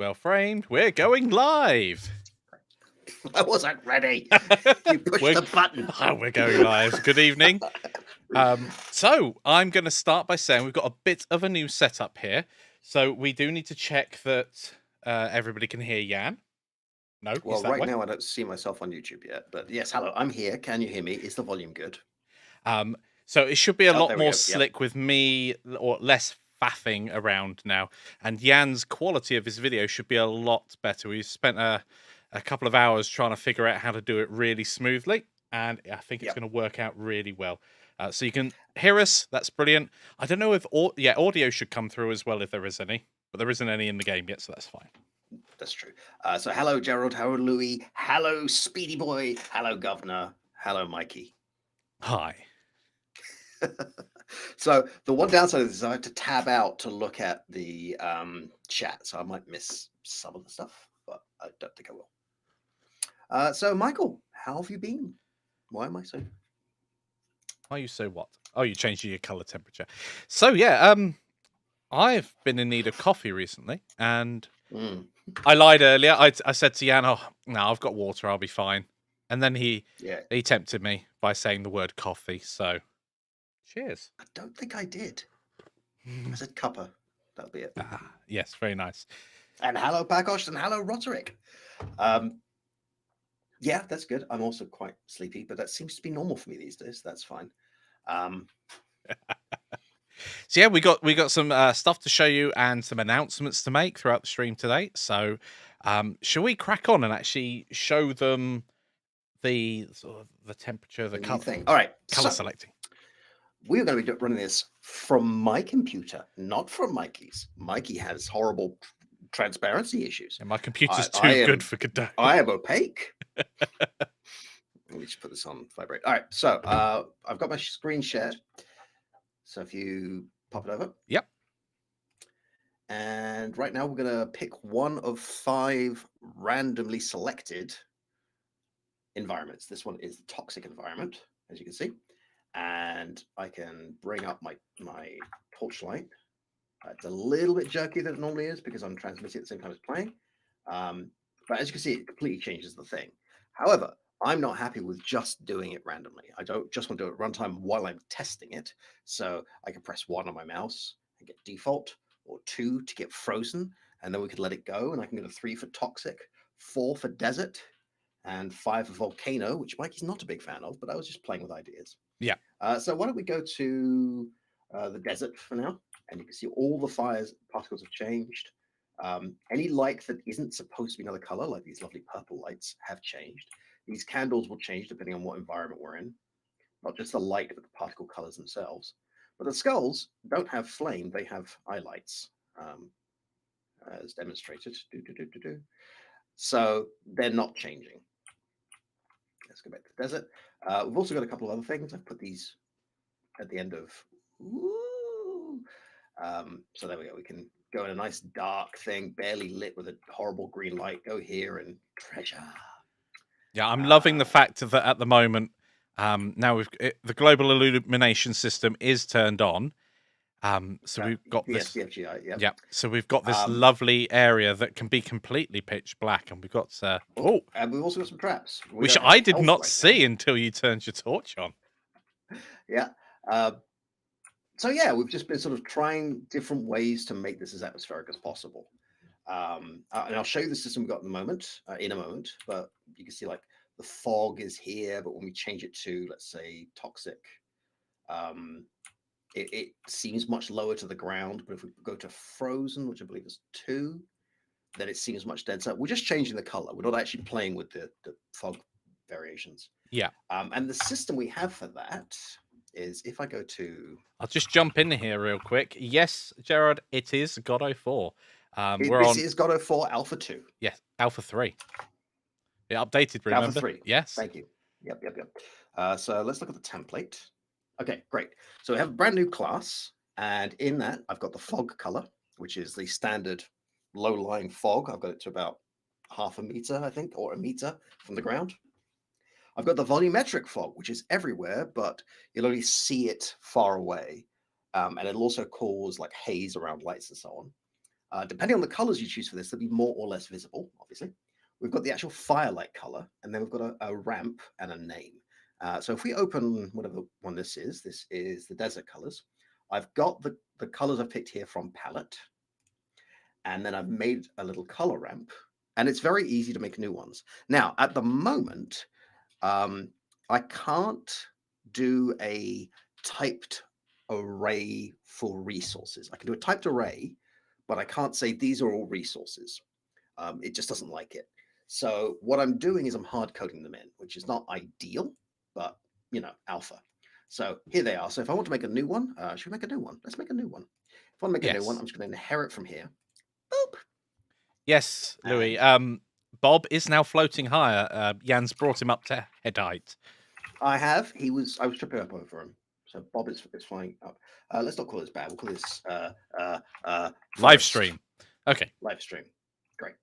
Well framed. We're going live. I wasn't ready. You pushed We're- the button. We're going live. Good evening. So I'm going to start by saying we've got a bit of a new setup here. So we do need to check that everybody can hear Jan. No, Well, he's that right way. now I don't see myself on YouTube yet, but yes, hello, I'm here. Can you hear me? Is the volume good? So it should be a lot there we more go. Yep. slick with me, or less faffing around now. And Jan's quality of his video should be a lot better. We've spent a couple of hours trying to figure out how to do it really smoothly, and I think it's going to work out really well. So you can hear us. That's brilliant. I don't know if audio should come through as well if there is any, but there isn't any in the game yet, so that's fine. That's true. So hello, Gerald. Hello, Louis. Hello, Speedy Boy. Hello, Governor. Hello, Mikey. Hi. So the one downside of this is I have to tab out to look at the chat, so I might miss some of the stuff, but I don't think I will. So Michael, how have you been? Why am I so? Are you so what? Oh, you changed your color temperature. So yeah, I've been in need of coffee recently, and I lied earlier. I said to Jan, "Oh no, I've got water. I'll be fine." And then he tempted me by saying the word coffee. So, cheers. I don't think I did. I said cuppa. That'll be it. Yes, very nice. And hello, Pakosh, and hello, Roderick. Yeah, that's good. I'm also quite sleepy, but that seems to be normal for me these days. That's fine. So yeah, we got some stuff to show you and some announcements to make throughout the stream today. So, shall we crack on and actually show them the temperature, the color thing? All right, color selecting. We're going to be running this from my computer, not from Mikey's. Mikey has horrible transparency issues. And my computer's too good for Godot. I am opaque. Let me just put this on vibrate. All right, so I've got my screen shared. So if you pop it over. Yep. And right now we're going to pick one of 5 randomly selected environments. This one is the toxic environment, as you can see. And I can bring up my torchlight. It's a little bit jerky than it normally is because I'm transmitting at the same time as playing. But as you can see, it completely changes the thing. However, I'm not happy with just doing it randomly. I don't just want to do it at runtime while I'm testing it. So I can press 1 on my mouse and get default, or 2 to get frozen, and then we could let it go. And I can go to 3 for toxic, 4 for desert, and 5 for volcano, which Mikey's not a big fan of, but I was just playing with ideas. Yeah. So why don't we go to the desert for now? And you can see all the fires particles have changed. Any light that isn't supposed to be another color, like these lovely purple lights, have changed. These candles will change depending on what environment we're in. Not just the light, but the particle colors themselves. But the skulls don't have flame, they have highlights, as demonstrated. So they're not changing. Let's go back to the desert. We've also got a couple of other things. I've put these at the end of. So there we go. We can go in a nice dark thing, barely lit with a horrible green light. Go here and treasure. Yeah, I'm loving the fact that at the moment, now the global illumination system is turned on. So we've got this. SDFGI, yeah. So we've got this lovely area that can be completely pitch black, and we've got. And we've also got some traps, which I did not see until you turned your torch on. Yeah. So yeah, we've just been sort of trying different ways to make this as atmospheric as possible. And I'll show you the system we've got in a moment, but you can see like the fog is here, but when we change it to, let's say, toxic, it seems much lower to the ground. But if we go to frozen, which I believe is 2, then it seems much denser. We're just changing the color. We're not actually playing with the fog variations. Yeah. And the system we have for that is, if I go to... I'll just jump in here real quick. Yes, Gerard, it is Godot 4. This is Godot 4 Alpha 2. Yes, Alpha 3. It updated, remember? Alpha 3. Yes. Thank you. Yep. So let's look at the template. Okay, great. So we have a brand new class, and in that, I've got the fog color, which is the standard low-lying fog. I've got it to about 0.5 meter, I think, or 1 meter from the ground. I've got the volumetric fog, which is everywhere, but you'll only see it far away. And it'll also cause like haze around lights and so on. Depending on the colors you choose for this, they'll be more or less visible, obviously. We've got the actual firelight color, and then we've got a ramp and a name. So if we open whatever one this is the desert colors. I've got the colors I've picked here from palette, and then I've made a little color ramp, and it's very easy to make new ones. Now, at the moment, I can't do a typed array for resources. I can do a typed array, but I can't say these are all resources. It just doesn't like it. So what I'm doing is I'm hard coding them in, which is not ideal, but alpha. So here they are. So if I want to make a new one, should we make a new one? Let's make a new one. If I want to make a new one, I'm just going to inherit from here. Boop. Yes, Louis. Bob is now floating higher. Jan's brought him up to head height. I have. I was tripping up over him. So Bob is flying up. Let's not call this bad. We'll call this Livestream. Okay. Livestream. Great.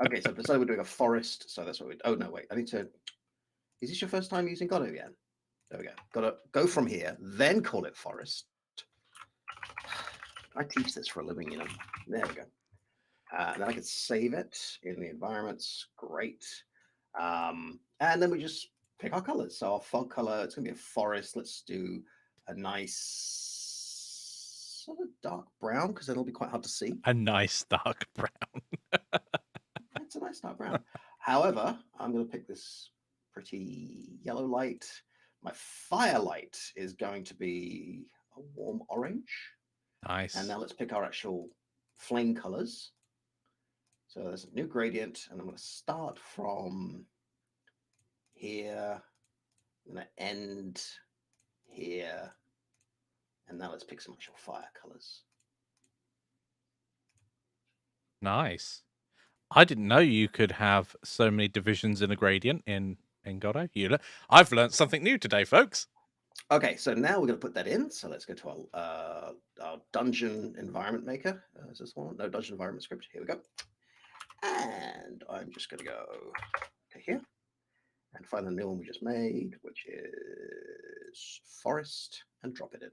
Okay, so we're doing a forest. So that's what we. Oh no, wait. I need to. Is this your first time using Godot again? There we go. Gotta go from here, then call it forest. I teach this for a living, There we go. And then I can save it in the environments. Great. And then we just pick our colors. So our fog color, it's going to be a forest. Let's do a nice sort of dark brown because it'll be quite hard to see. A nice dark brown. It's a nice dark brown. However, I'm going to pick this pretty yellow light. My firelight is going to be a warm orange. Nice. And now let's pick our actual flame colors. So there's a new gradient, and I'm going to start from here. I'm going to end here. And now let's pick some actual fire colors. Nice. I didn't know you could have so many divisions in a gradient in Godot. I've learned something new today, folks. Okay, so now we're going to put that in. So let's go to our dungeon environment maker. Is this one? No, dungeon environment script. Here we go. And I'm just going to go to here and find the new one we just made, which is forest, and drop it in.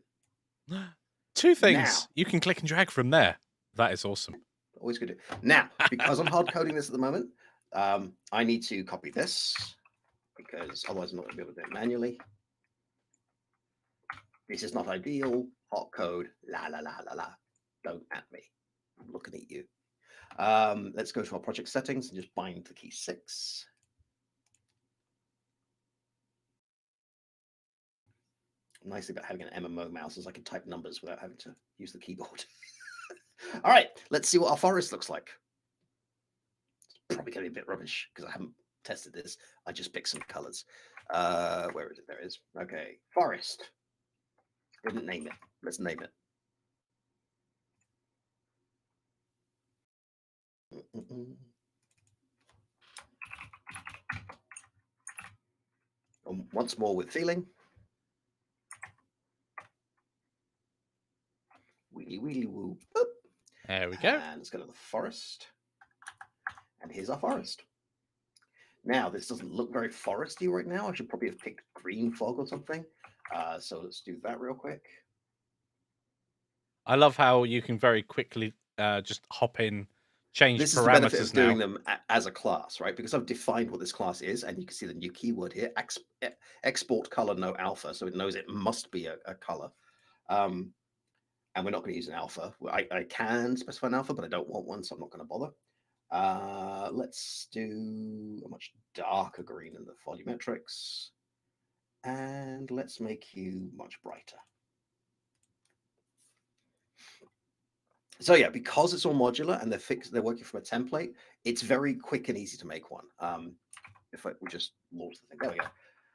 Two things. Now, you can click and drag from there. That is awesome. Always good. Now, because I'm hard coding this at the moment, I need to copy this because otherwise I'm not going to be able to do it manually. This is not ideal. Hot code. La la la la la. Don't at me. I'm looking at you. Let's go to our project settings and just bind the key 6. Nice thing about having an MMO mouse is I can type numbers without having to use the keyboard. All right, let's see what our forest looks like. It's probably going to be a bit rubbish because I haven't tested this. I just picked some colors. Where is it? There it is. Okay, forest. Didn't name it. Let's name it. Once more with feeling. Wheelie wheelie woo. Boop. There we go. And let's go to the forest. And here's our forest. Now, this doesn't look very foresty right now. I should probably have picked green fog or something. So let's do that real quick. I love how you can very quickly just hop in, change this parameters. This is the benefit of now. doing them as a class, right? Because I've defined what this class is, and you can see the new keyword here, export color no alpha. So it knows it must be a color. And we're not going to use an alpha. I can specify an alpha, but I don't want one, so I'm not going to bother. Let's do a much darker green in the volumetrics. And let's make you much brighter. So yeah, because it's all modular and they're working from a template, it's very quick and easy to make one. If we just launch the thing, there we go.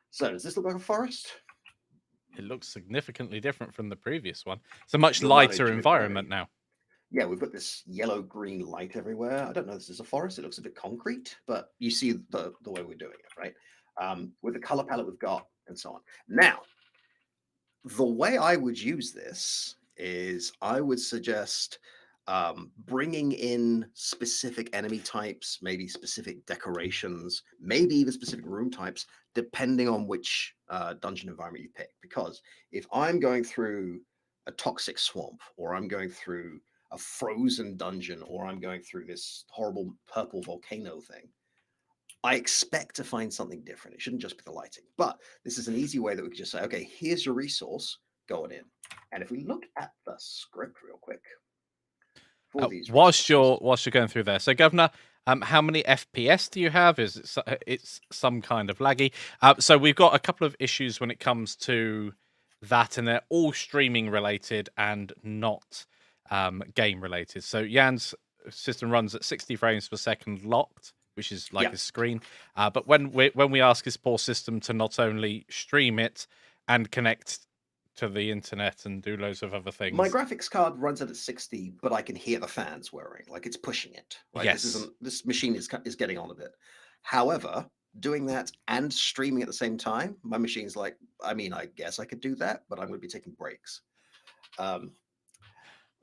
So does this look like a forest? It looks significantly different from the previous one. It's a much lighter environment now. Yeah, we've got this yellow-green light everywhere. I don't know if this is a forest. It looks a bit concrete, but you see the way we're doing it, right? With the color palette we've got and so on. Now, the way I would use this is I would suggest bringing in specific enemy types, maybe specific decorations, maybe even specific room types, depending on which dungeon environment you pick. Because if I'm going through a toxic swamp or I'm going through a frozen dungeon, or I'm going through this horrible purple volcano thing, I expect to find something different. It shouldn't just be the lighting. But this is an easy way that we can just say, okay, here's your resource, go on in. And if we look at the script real quick for these whilst resources, you're going through there, so Governor, how many FPS do you have? Is it it's some kind of laggy? So we've got a couple of issues when it comes to that, and they're all streaming related and not game related. So Jan's system runs at 60 frames per second locked, which is like yeah, a screen. But when we ask his poor system to not only stream it and connect to the internet and do loads of other things, my graphics card runs at 60, but I can hear the fans whirring, like it's pushing it. Right, yes. this machine is getting on a bit. However, doing that and streaming at the same time, my machine's like, I mean, I guess I could do that, but I'm going to be taking breaks. The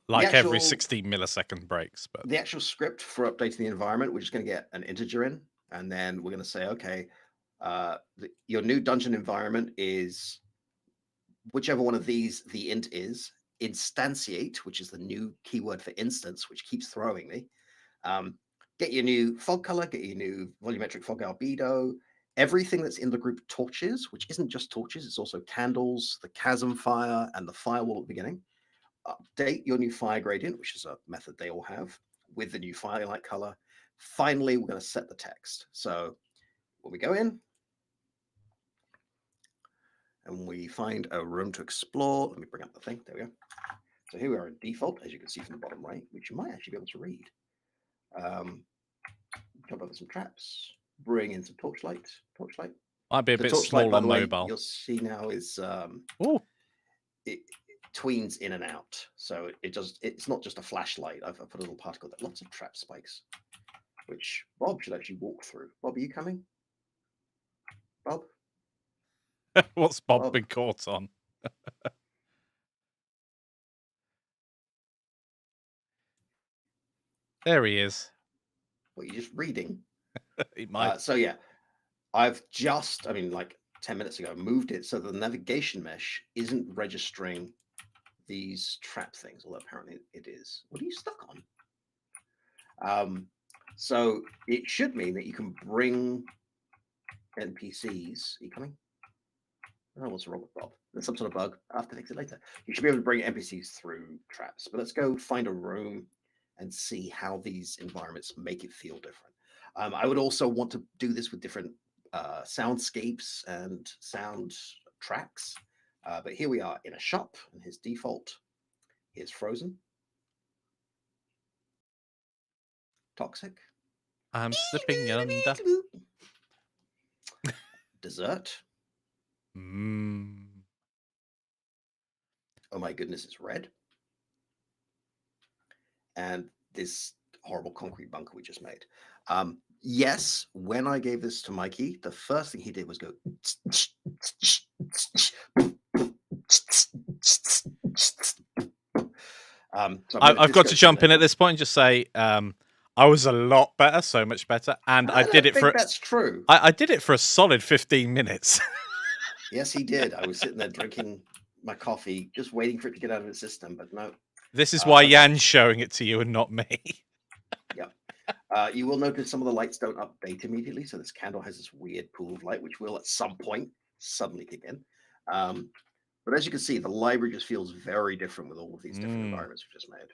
Like every actual 60 millisecond breaks, but the actual script for updating the environment, we're just going to get an integer in, and then we're going to say, okay, your new dungeon environment is whichever one of these the int is. Instantiate, which is the new keyword for instance, which keeps throwing me. Get your new fog color, get your new volumetric fog albedo, everything that's in the group torches, which isn't just torches, it's also candles, the chasm fire, and the firewall at the beginning. Update your new fire gradient, which is a method they all have, with the new firelight color. Finally, we're going to set the text. So when we go in and we find a room to explore, let me bring up the thing. There we go. So here we are in default, as you can see from the bottom right, which you might actually be able to read. Jump over some traps, bring in some torchlight. might be a The bit torchlight, small by on the way, mobile. you'll see now is Oh, it tweens in and out. So it's not just a flashlight. I've put a little particle there. Lots of trap spikes, which Bob should actually walk through. Bob, are you coming? Bob? what's Bob Bob? been caught on? There he is. What, are you just reading? He might. So yeah, I've just, I mean, like 10 minutes ago, moved it so the navigation mesh isn't registering these trap things, although apparently it is. What are you stuck on? So it should mean that you can bring NPCs. Are you coming? I don't know what's wrong with Bob. There's some sort of bug. I'll have to fix it later. You should be able to bring NPCs through traps. But let's go find a room and see how these environments make it feel different. I would also want to do this with different soundscapes and sound tracks. But here we are in a shop, and his default is frozen, toxic, I'm slipping under. dessert. Mm. Oh my goodness, it's red. And this horrible concrete bunker we just made. Yes, when I gave this to Mikey, the first thing he did was go. So I've got to jump in at this point and just say I was a lot better, so much better, and I did it for. That's true. I did it for a solid 15 minutes. Yes, he did. I was sitting there drinking my coffee, just waiting for it to get out of the system, but no. This is why Jan's showing it to you and not me. Yep. You will notice some of the lights don't update immediately. So this candle has this weird pool of light, which will at some point suddenly kick in. But as you can see, the library just feels very different with all of these different environments we've just made.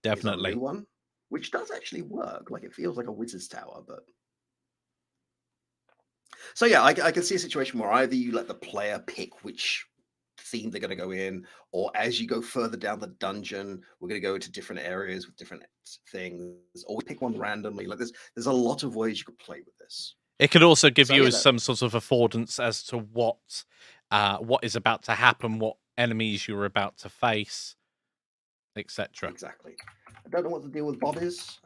Definitely. Here's a new one, which does actually work. Like it feels like a wizard's tower, but. So yeah, I can see a situation where either you let the player pick which theme they're going to go in, or as you go further down the dungeon, we're going to go into different areas with different things, or we pick one randomly. Like there's a lot of ways you could play with this. It could also give you some sort of affordance as to what is about to happen, what enemies you're about to face, etc. Exactly. I don't know what the deal with Bob is.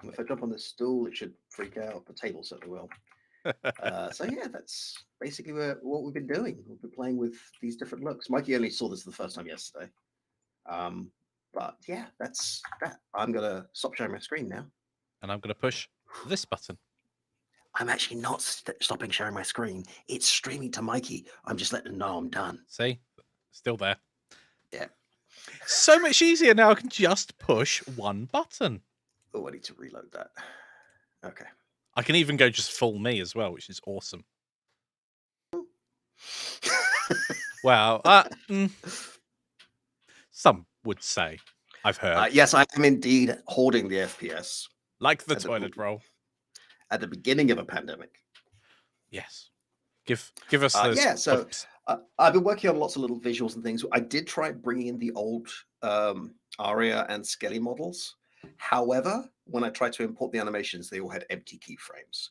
If I jump on this stool, it should freak out. The table certainly will. So yeah, that's basically what we've been doing. We've been playing with these different looks. Mikey only saw this the first time yesterday. But yeah, that's that. I'm gonna stop sharing my screen now. And I'm gonna push this button. I'm actually not stopping sharing my screen. It's streaming to Mikey. I'm just letting him know I'm done. See? Still there. Yeah. So much easier now. I can just push one button. Oh, I need to reload that. Okay. I can even go just full me as well, which is awesome. Well, some would say. I've heard. Yes, I am indeed hoarding the FPS Like the at the, toilet roll. at the beginning of a pandemic. Yes. Give us those. Yeah, so Bumps. I've been working on lots of little visuals and things. I did try bringing in the old Aria and Skelly models. However, when I tried to import the animations, they all had empty keyframes.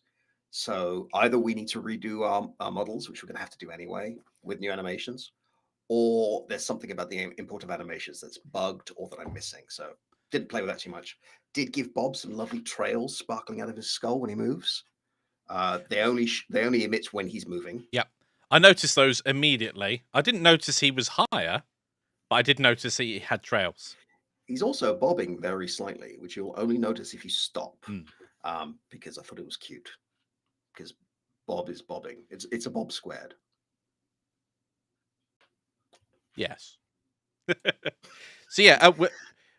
So either we need to redo our models, which we're going to have to do anyway with new animations, or there's something about the import of animations that's bugged or that I'm missing. So didn't play with that too much. Did give Bob some lovely trails sparkling out of his skull when he moves. They only emit when he's moving. Yep. I noticed those immediately. I didn't notice he was higher, but I did notice he had trails. He's also bobbing very slightly, which you'll only notice if you stop, Mm. because I thought it was cute. Because Bob is bobbing. It's a bob squared. Yes. So yeah,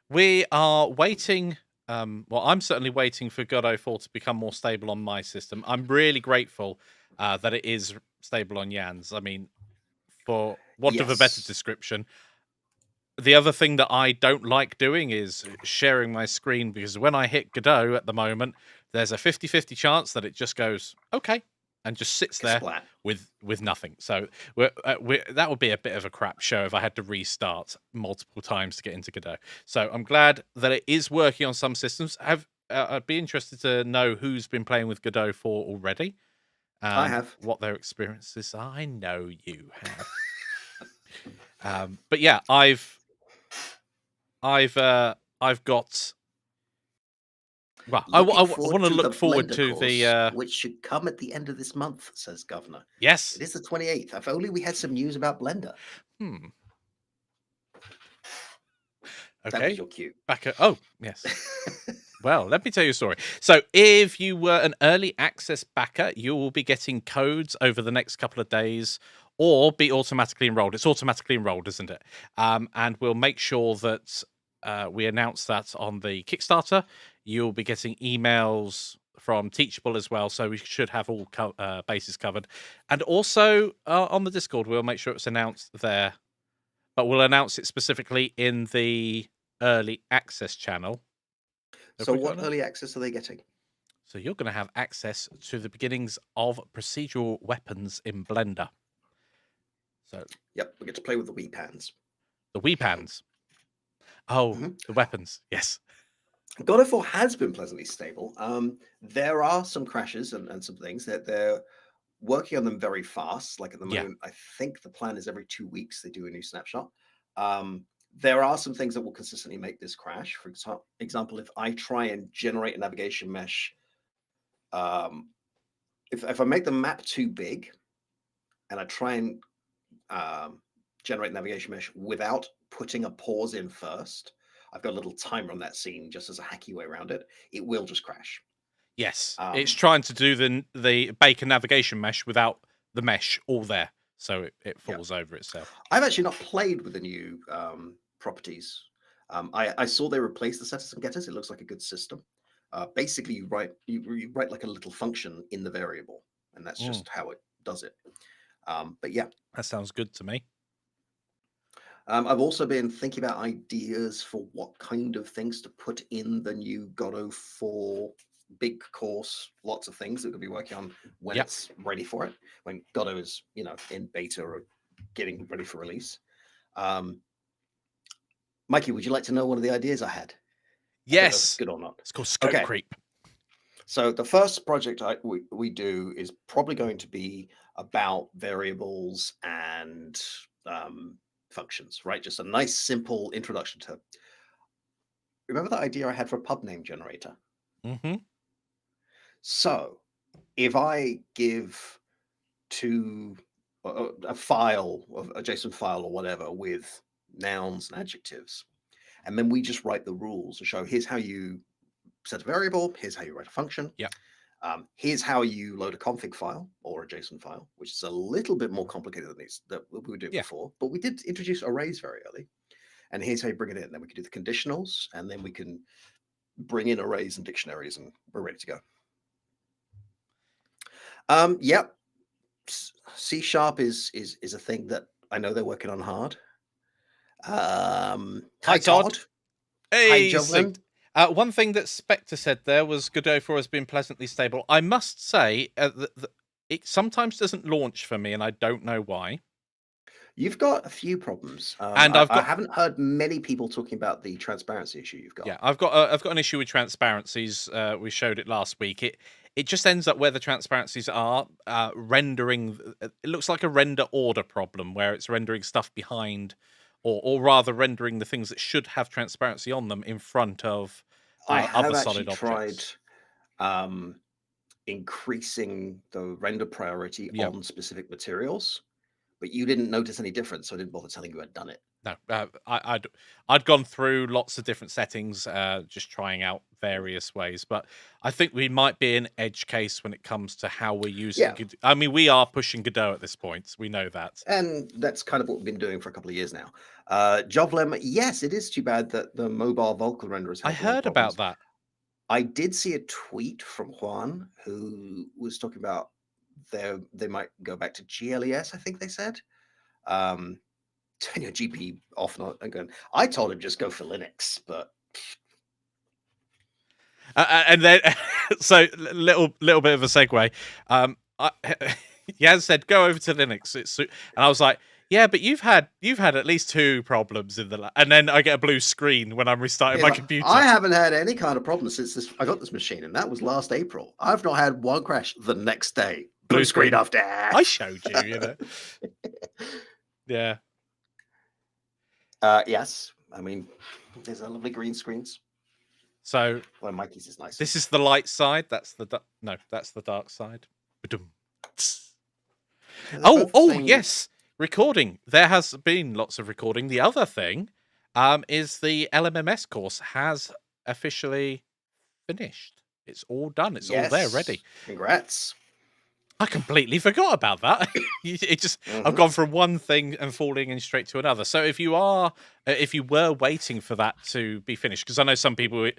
we are waiting. Well, I'm certainly waiting for Godot 4 to become more stable on my system. I'm really grateful that it is stable on Jan's. I mean, for want of a better Yes. description, the other thing that I don't like doing is sharing my screen, because when I hit Godot at the moment, there's a 50-50 chance that it just goes, okay, and just sits there Splat. with nothing. So that would be a bit of a crap show if I had to restart multiple times to get into Godot. So I'm glad that it is working on some systems. I'd be interested to know who's been playing with Godot 4 already. I have. What their experiences are. I know you have. But yeah, I've got. Well, I Looking want forward to to the look forward Blender to course, the. which should come at the end of this month, says Governor. Yes. It is the 28th. If only we had some news about Blender. Hmm. That was Okay. your cue. Back at. Oh, yes. Well, let me tell you a story. So, if you were an early access backer, you will be getting codes over the next couple of days, or be automatically enrolled. It's automatically enrolled, isn't it? And we'll make sure that we announce that on the Kickstarter. You'll be getting emails from Teachable as well, so we should have all bases covered. And also on the Discord, we'll make sure it's announced there, but we'll announce it specifically in the early access channel. So what early access are they getting? So you're going to have access to the beginnings of procedural weapons in Blender. So Yep, we get to play with the Wii pans. the Wii pans. Oh, the weapons. Yes. God of 4 has been pleasantly stable. There are some crashes and some things that they're working on them very fast. Like at the moment, I think the plan is every 2 weeks they do a new snapshot. There are some things that will consistently make this crash. For example, if I try and generate a navigation mesh, if I make the map too big and I try and generate navigation mesh without putting a pause in first, I've got a little timer on that scene just as a hacky way around it. It will just crash. Yes. It's trying to do the bake a navigation mesh without the mesh all there. So it falls over itself. I've actually not played with the new properties. I saw they replaced the setters and getters. It looks like a good system. Basically, you write like a little function in the variable, and that's just how it does it. But yeah, that sounds good to me. I've also been thinking about ideas for what kind of things to put in the new Godot 4 big course. Lots of things that we'll be working on when it's ready for it. When Godot is, in beta or getting ready for release. Mikey, would you like to know one of the ideas I had? Yes. I don't know if it's good or not. It's called scope creep. So the first project we do is probably going to be about variables and functions, right? Just a nice, simple introduction to. Remember that idea I had for a pub name generator? Mm-hmm. So if I give to a file, a JSON file or whatever with nouns and adjectives, and then we just write the rules to show here's how you set a variable, here's how you write a function. Yeah. Here's how you load a config file or a JSON file, which is a little bit more complicated than these that we were doing before. But we did introduce arrays very early. and here's how you bring it in. Then we can do the conditionals, and then we can bring in arrays and dictionaries, and we're ready to go. Yep. C# is a thing that I know they're working on hard. Hi Todd. Hi Hey, Jovelin. one thing that Spectre said there was Godot 4 has been pleasantly stable. I must say that it sometimes doesn't launch for me, and I don't know why. You've got a few problems. And I haven't heard many people talking about the transparency issue you've got. Yeah, I've got an issue with transparencies. We showed it last week. It just ends up where the transparencies are rendering. It looks like a render order problem where it's rendering stuff behind, or rather rendering the things that should have transparency on them in front of I have other actually solid tried objects. increasing the render priority Yeah. on specific materials, but you didn't notice any difference, so I didn't bother telling you I'd done it. No, I'd gone through lots of different settings, just trying out various ways. But I think we might be an edge case when it comes to how we're using. Yeah. I mean, we are pushing Godot at this point. We know that, and that's kind of what we've been doing for a couple of years now. Jovlem, yes, it is too bad that the mobile Vulkan renderers. I heard about that. I did see a tweet from Juan who was talking about they might go back to GLES. I think they said. Turn your GP off, not again. I told him just go for Linux, but and then so little bit of a segue. Yaz said go over to Linux. And I was like, yeah, but you've had at least 2 problems in the and then I get a blue screen when I'm restarting my computer. I haven't had any kind of problem since I got this machine, and that was last April. I've not had one crash the next day. Blue screen after. I showed you, you know. Yeah. Yes. I mean, there's a lovely green screens. So well, Mikey's is nice. This is the light side. That's the that's the dark side. Oh yes, recording. There has been lots of recording. The other thing is the LMMS course has officially finished. It's all done. It's all there, ready. Congrats. I completely forgot about that. It just I've gone from one thing and falling in straight to another. So if you were waiting for that to be finished, because I know some people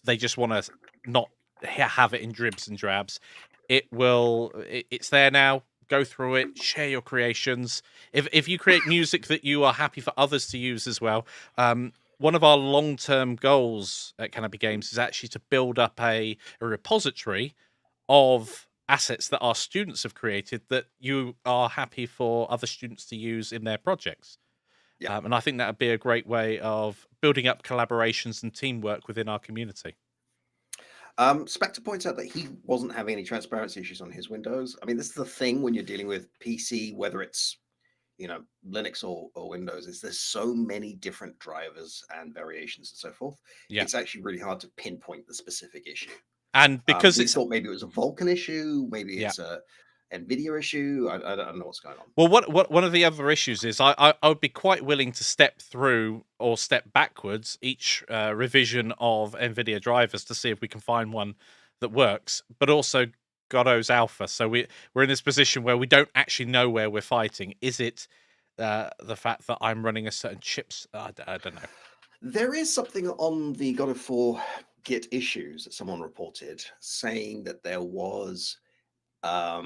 they just want to not have it in dribs and drabs. It's there now. Go through it, share your creations. If you create music that you are happy for others to use as well, one of our long-term goals at Canopy Games is actually to build up a repository of assets that our students have created that you are happy for other students to use in their projects. Yeah. And I think that would be a great way of building up collaborations and teamwork within our community. Spectre points out that he wasn't having any transparency issues on his Windows. I mean, this is the thing when you're dealing with PC, whether it's Linux or Windows, is there's so many different drivers and variations and so forth. Yeah. It's actually really hard to pinpoint the specific issue. And because we thought maybe it was a Vulkan issue, maybe it's a NVIDIA issue. I don't know what's going on. Well, one of the other issues is I would be quite willing to step through or step backwards each revision of NVIDIA drivers to see if we can find one that works, but also Godot's alpha. So we're in this position where we don't actually know where we're fighting. Is it the fact that I'm running a certain chips? I don't know. There is something on the Godot 4 Git issues that someone reported saying that there was a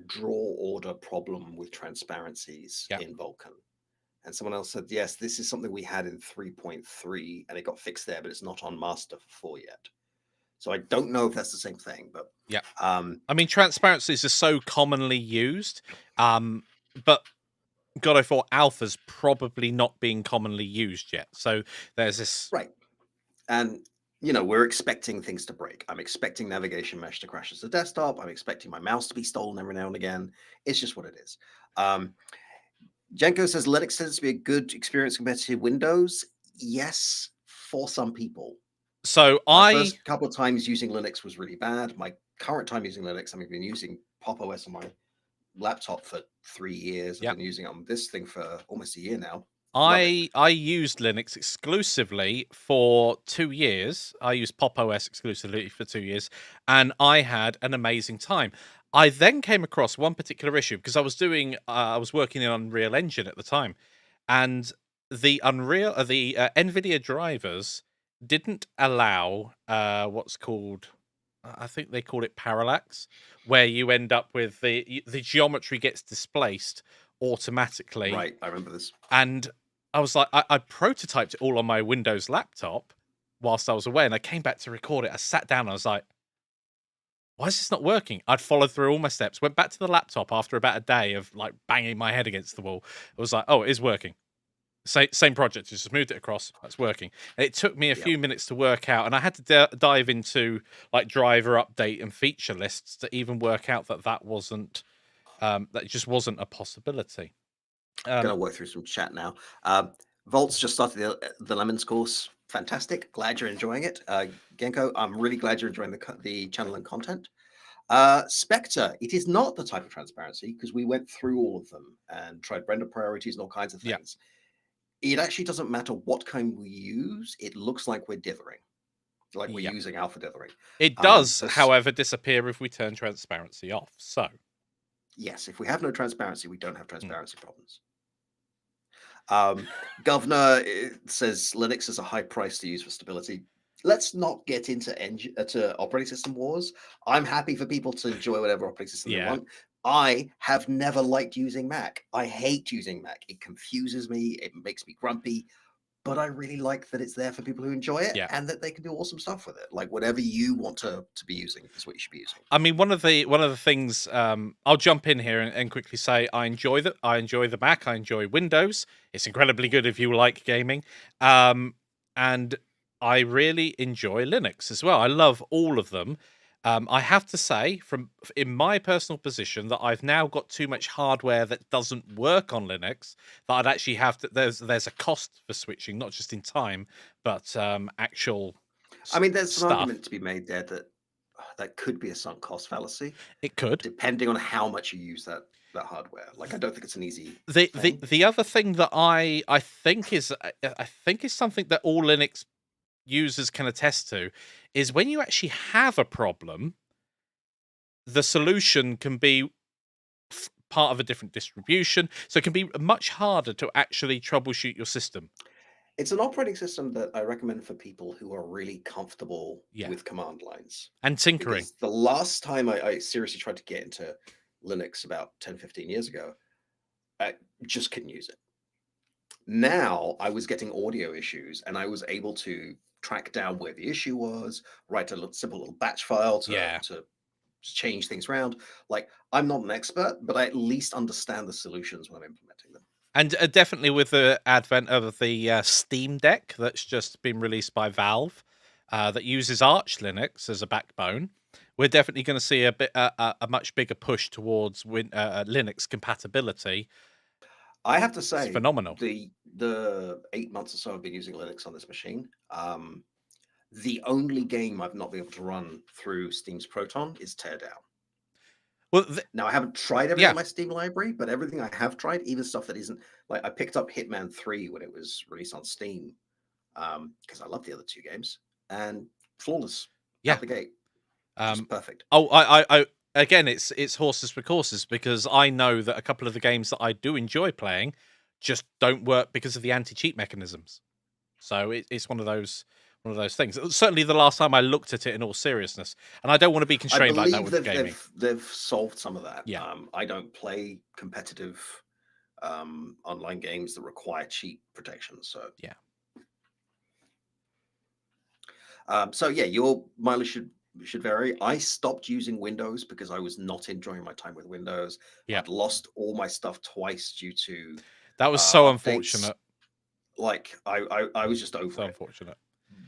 draw order problem with transparencies in Vulkan. And someone else said, yes, this is something we had in 3.3 and it got fixed there, but it's not on master for 4 yet. So I don't know if that's the same thing, but I mean, transparencies are so commonly used, but Godot 4 Alpha's probably not being commonly used yet. So there's this and we're expecting things to break. I'm expecting navigation mesh to crash as a desktop. I'm expecting my mouse to be stolen every now and again. It's just what it is. Jenko says Linux tends to be a good experience compared to Windows. Yes, for some people. So my first couple of times using Linux was really bad. My current time using Linux, I've been using Pop! OS on my laptop for 3 years. I've been using it on this thing for almost a year now. I used Linux exclusively for 2 years. I used Pop! OS exclusively for 2 years, and I had an amazing time. I then came across one particular issue because I was working in Unreal Engine at the time, and the NVIDIA drivers didn't allow what's called, I think they call it parallax, where you end up with the geometry gets displaced automatically. Right, I remember this. And I was like, I prototyped it all on my Windows laptop whilst I was away, and I came back to record it. I sat down, and I was like, why is this not working? I'd followed through all my steps, went back to the laptop after about a day of like banging my head against the wall. I was like, oh, it is working. Same project, just moved it across. That's working. And it took me a Yep. few minutes to work out, and I had to dive into like driver update and feature lists to even work out that wasn't that just wasn't a possibility. Gonna work through some chat now. Volt's just started the Lemons course. Fantastic. Glad you're enjoying it. Genko, I'm really glad you're enjoying the channel and content. Spectre, it is not the type of transparency because we went through all of them and tried render priorities and all kinds of Yeah. things. It actually doesn't matter what kind we use. It looks like we're dithering, like we're Yeah. using alpha dithering. It does, this- however, disappear if we turn transparency off. So, Yes, if we have no transparency, we don't have transparency problems. Governor says Linux is a high price to use for stability. Let's not get into to operating system wars. I'm happy for people to enjoy whatever operating system they Yeah. want. I have never liked using Mac. I hate using Mac. It confuses me. It makes me grumpy. But I really like that it's there for people who enjoy it Yeah. and that they can do awesome stuff with it. Like whatever you want to be using is what you should be using. I mean, one of the things I'll jump in here and quickly say I enjoy the Mac. I enjoy Windows. It's incredibly good if you like gaming, and I really enjoy Linux as well. I love all of them. I have to say, in my personal position, that I've now got too much hardware that doesn't work on Linux. That I'd actually have to. There's a cost for switching, not just in time, but actual. I mean, there's some stuff. argument to be made there that could be a sunk cost fallacy. It could, depending on how much you use that hardware. Like, I don't think it's an easy. The other thing that I think is something that all Linux users can attest to is when you actually have a problem, the solution can be part of a different distribution, so it can be much harder to actually troubleshoot your system. It's an operating system that I recommend for people who are really comfortable with command lines and tinkering. Because the last time I seriously tried to get into Linux about 10, 15 years ago, I just couldn't use it. Now I was getting audio issues and I was able to track down where the issue was, write a simple little batch file to change things around. Like, I'm not an expert, but I at least understand the solutions when I'm implementing them. And definitely with the advent of the Steam Deck that's just been released by Valve, that uses Arch Linux as a backbone, we're definitely going to see a much bigger push towards Linux compatibility. I have to say, it's phenomenal. The 8 months or so I've been using Linux on this machine, the only game I've not been able to run through Steam's Proton is Teardown. Well, now I haven't tried everything in my Steam library, but everything I have tried, even stuff that isn't like I picked up Hitman 3 when it was released on Steam, because I love the other two games, and flawless out the gate, just perfect. Oh, I again, it's horses for courses because I know that a couple of the games that I do enjoy playing just don't work because of the anti-cheat mechanisms. So it's one of those things. Certainly, the last time I looked at it in all seriousness, and I don't want to be constrained like that with gaming. They've solved some of that. Yeah. I don't play competitive online games that require cheat protection. So yeah. So yeah, your mileage should vary. I stopped using Windows because I was not enjoying my time with Windows. Yeah. I'd lost all my stuff twice due to that was so updates. Unfortunate. Like I was just over so it. Unfortunate.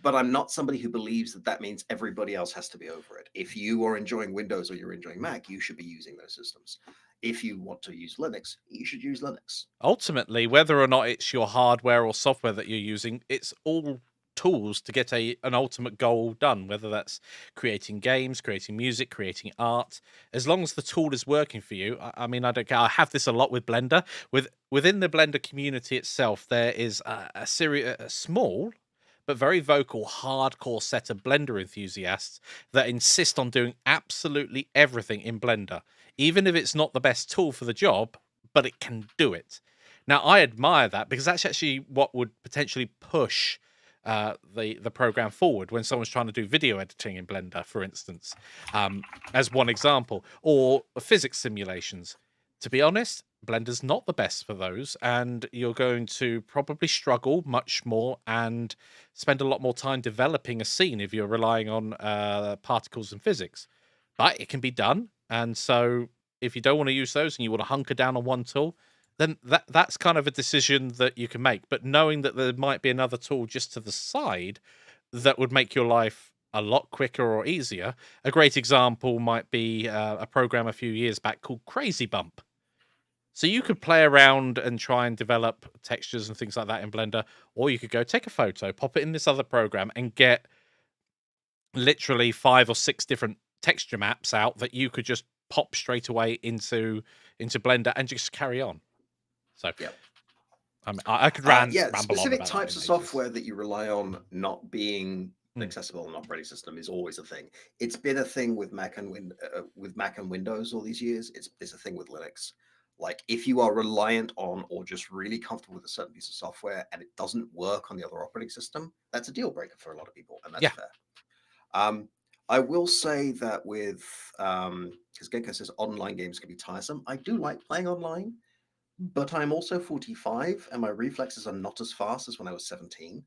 But I'm not somebody who believes that means everybody else has to be over it. If you are enjoying Windows or you're enjoying Mac, you should be using those systems. If you want to use Linux, you should use Linux. Ultimately, whether or not it's your hardware or software that you're using, it's all tools to get an ultimate goal done, whether that's creating games, creating music, creating art. As long as the tool is working for you, I mean, I don't care. I have this a lot with Blender. Within the Blender community itself, there is a small but very vocal, hardcore set of Blender enthusiasts that insist on doing absolutely everything in Blender, even if it's not the best tool for the job, but it can do it. Now, I admire that because that's actually what would potentially push the program forward when someone's trying to do video editing in Blender, for instance, as one example, or physics simulations. To be honest, Blender's not the best for those, and you're going to probably struggle much more and spend a lot more time developing a scene if you're relying on particles and physics. But it can be done, and so if you don't want to use those and you want to hunker down on one tool, then that's kind of a decision that you can make. But knowing that there might be another tool just to the side that would make your life a lot quicker or easier. A great example might be a program a few years back called Crazy Bump. So you could play around and try and develop textures and things like that in Blender, or you could go take a photo, pop it in this other program, and get literally 5 or 6 different texture maps out that you could just pop straight away into Blender and just carry on. So Yep. I could ramble on specific about types that of in ages. software that you rely on not being accessible on an operating system is always a thing. It's been a thing with Mac and Windows all these years. It's a thing with Linux. Like if you are reliant on or just really comfortable with a certain piece of software and it doesn't work on the other operating system, that's a deal breaker for a lot of people, and that's fair. I will say that with because Genko says online games can be tiresome. I do like playing online, but I'm also 45 and my reflexes are not as fast as when I was 17.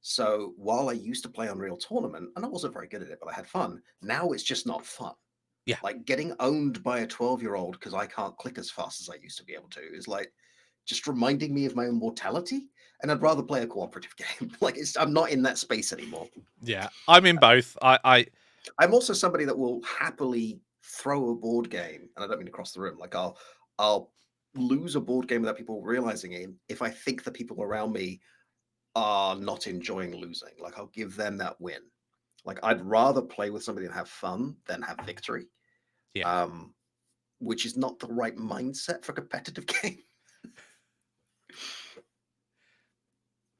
So while I used to play Unreal Tournament, and I wasn't very good at it, but I had fun, now it's just not fun. Yeah. Like getting owned by a 12-year-old because I can't click as fast as I used to be able to is like just reminding me of my own mortality. And I'd rather play a cooperative game. Like I'm not in that space anymore. Yeah, I'm in both. I'm also somebody that will happily throw a board game, and I don't mean to cross the room. Like I'll lose a board game without people realizing it if I think the people around me are not enjoying losing. Like I'll give them that win. Like I'd rather play with somebody and have fun than have victory. Yeah. Which is not the right mindset for a competitive game.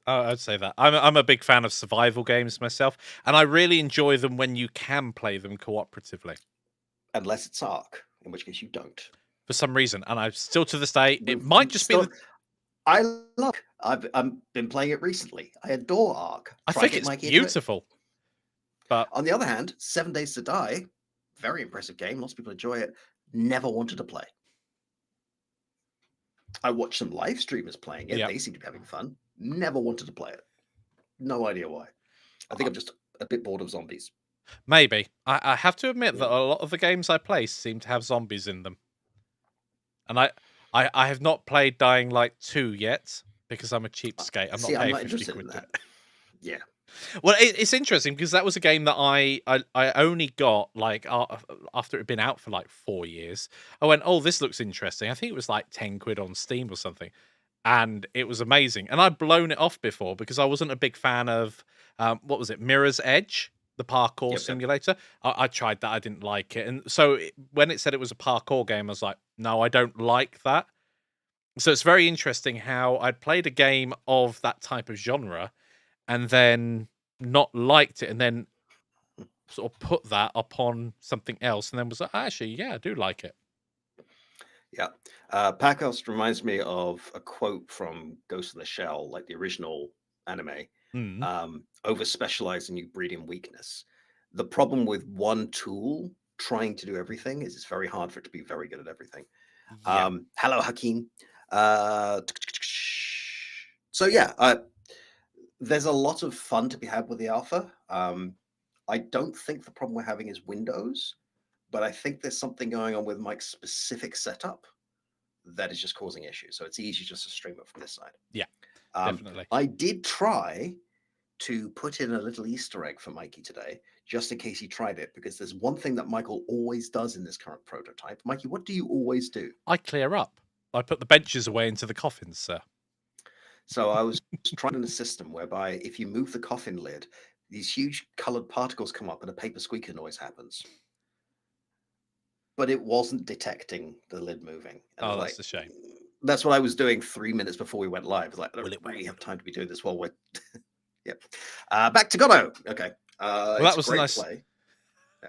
I'd say that. I'm a big fan of survival games myself, and I really enjoy them when you can play them cooperatively. Unless it's Ark, in which case you don't. For some reason, and I still to this day, it might just be. I love. I've been playing it recently. I adore Ark. I think it's beautiful. But on the other hand, 7 Days to Die, very impressive game. Lots of people enjoy it. Never wanted to play. I watched some live streamers playing it. Yep. They seem to be having fun. Never wanted to play it. No idea why. I think I'm just a bit bored of zombies. Maybe. I have to admit that a lot of the games I play seem to have zombies in them. And I have not played Dying Light 2 yet because I'm a cheapskate. I'm not paying 50 quid to it. Yeah. Well, it's interesting because that was a game that I only got like after it had been out for like 4 years. I went, oh, this looks interesting. I think it was like 10 quid on Steam or something. And it was amazing. And I'd blown it off before because I wasn't a big fan of, what was it, Mirror's Edge, the parkour simulator. I tried that. I didn't like it. And so when it said it was a parkour game, I was like, no, I don't like that. So it's very interesting how I'd played a game of that type of genre and then not liked it, and then sort of put that upon something else, and then was like, actually, yeah, I do like it. Yeah. Pacos reminds me of a quote from Ghost in the Shell, like the original anime. Over specializing, you breed in weakness. The problem with one tool trying to do everything is it's very hard for it to be very good at everything. Yeah. Hello, Hakeem. So yeah, there's a lot of fun to be had with the alpha. I don't think the problem we're having is Windows, but I think there's something going on with Mike's specific setup that is just causing issues. So it's easy just to stream it from this side. Yeah, definitely. I did try to put in a little Easter egg for Mikey today, just in case he tried it, because there's one thing that Michael always does in this current prototype. Mikey, what do you always do? I clear up. I put the benches away into the coffins, sir. So I was trying a system whereby if you move the coffin lid, these huge colored particles come up and a paper squeaker noise happens. But it wasn't detecting the lid moving. And that's a shame. That's what I was doing 3 minutes before we went live. I was like, I don't really have time to be doing this while we're... Yep. Back to Godot. Okay. Well, that was a nice... play. Yeah.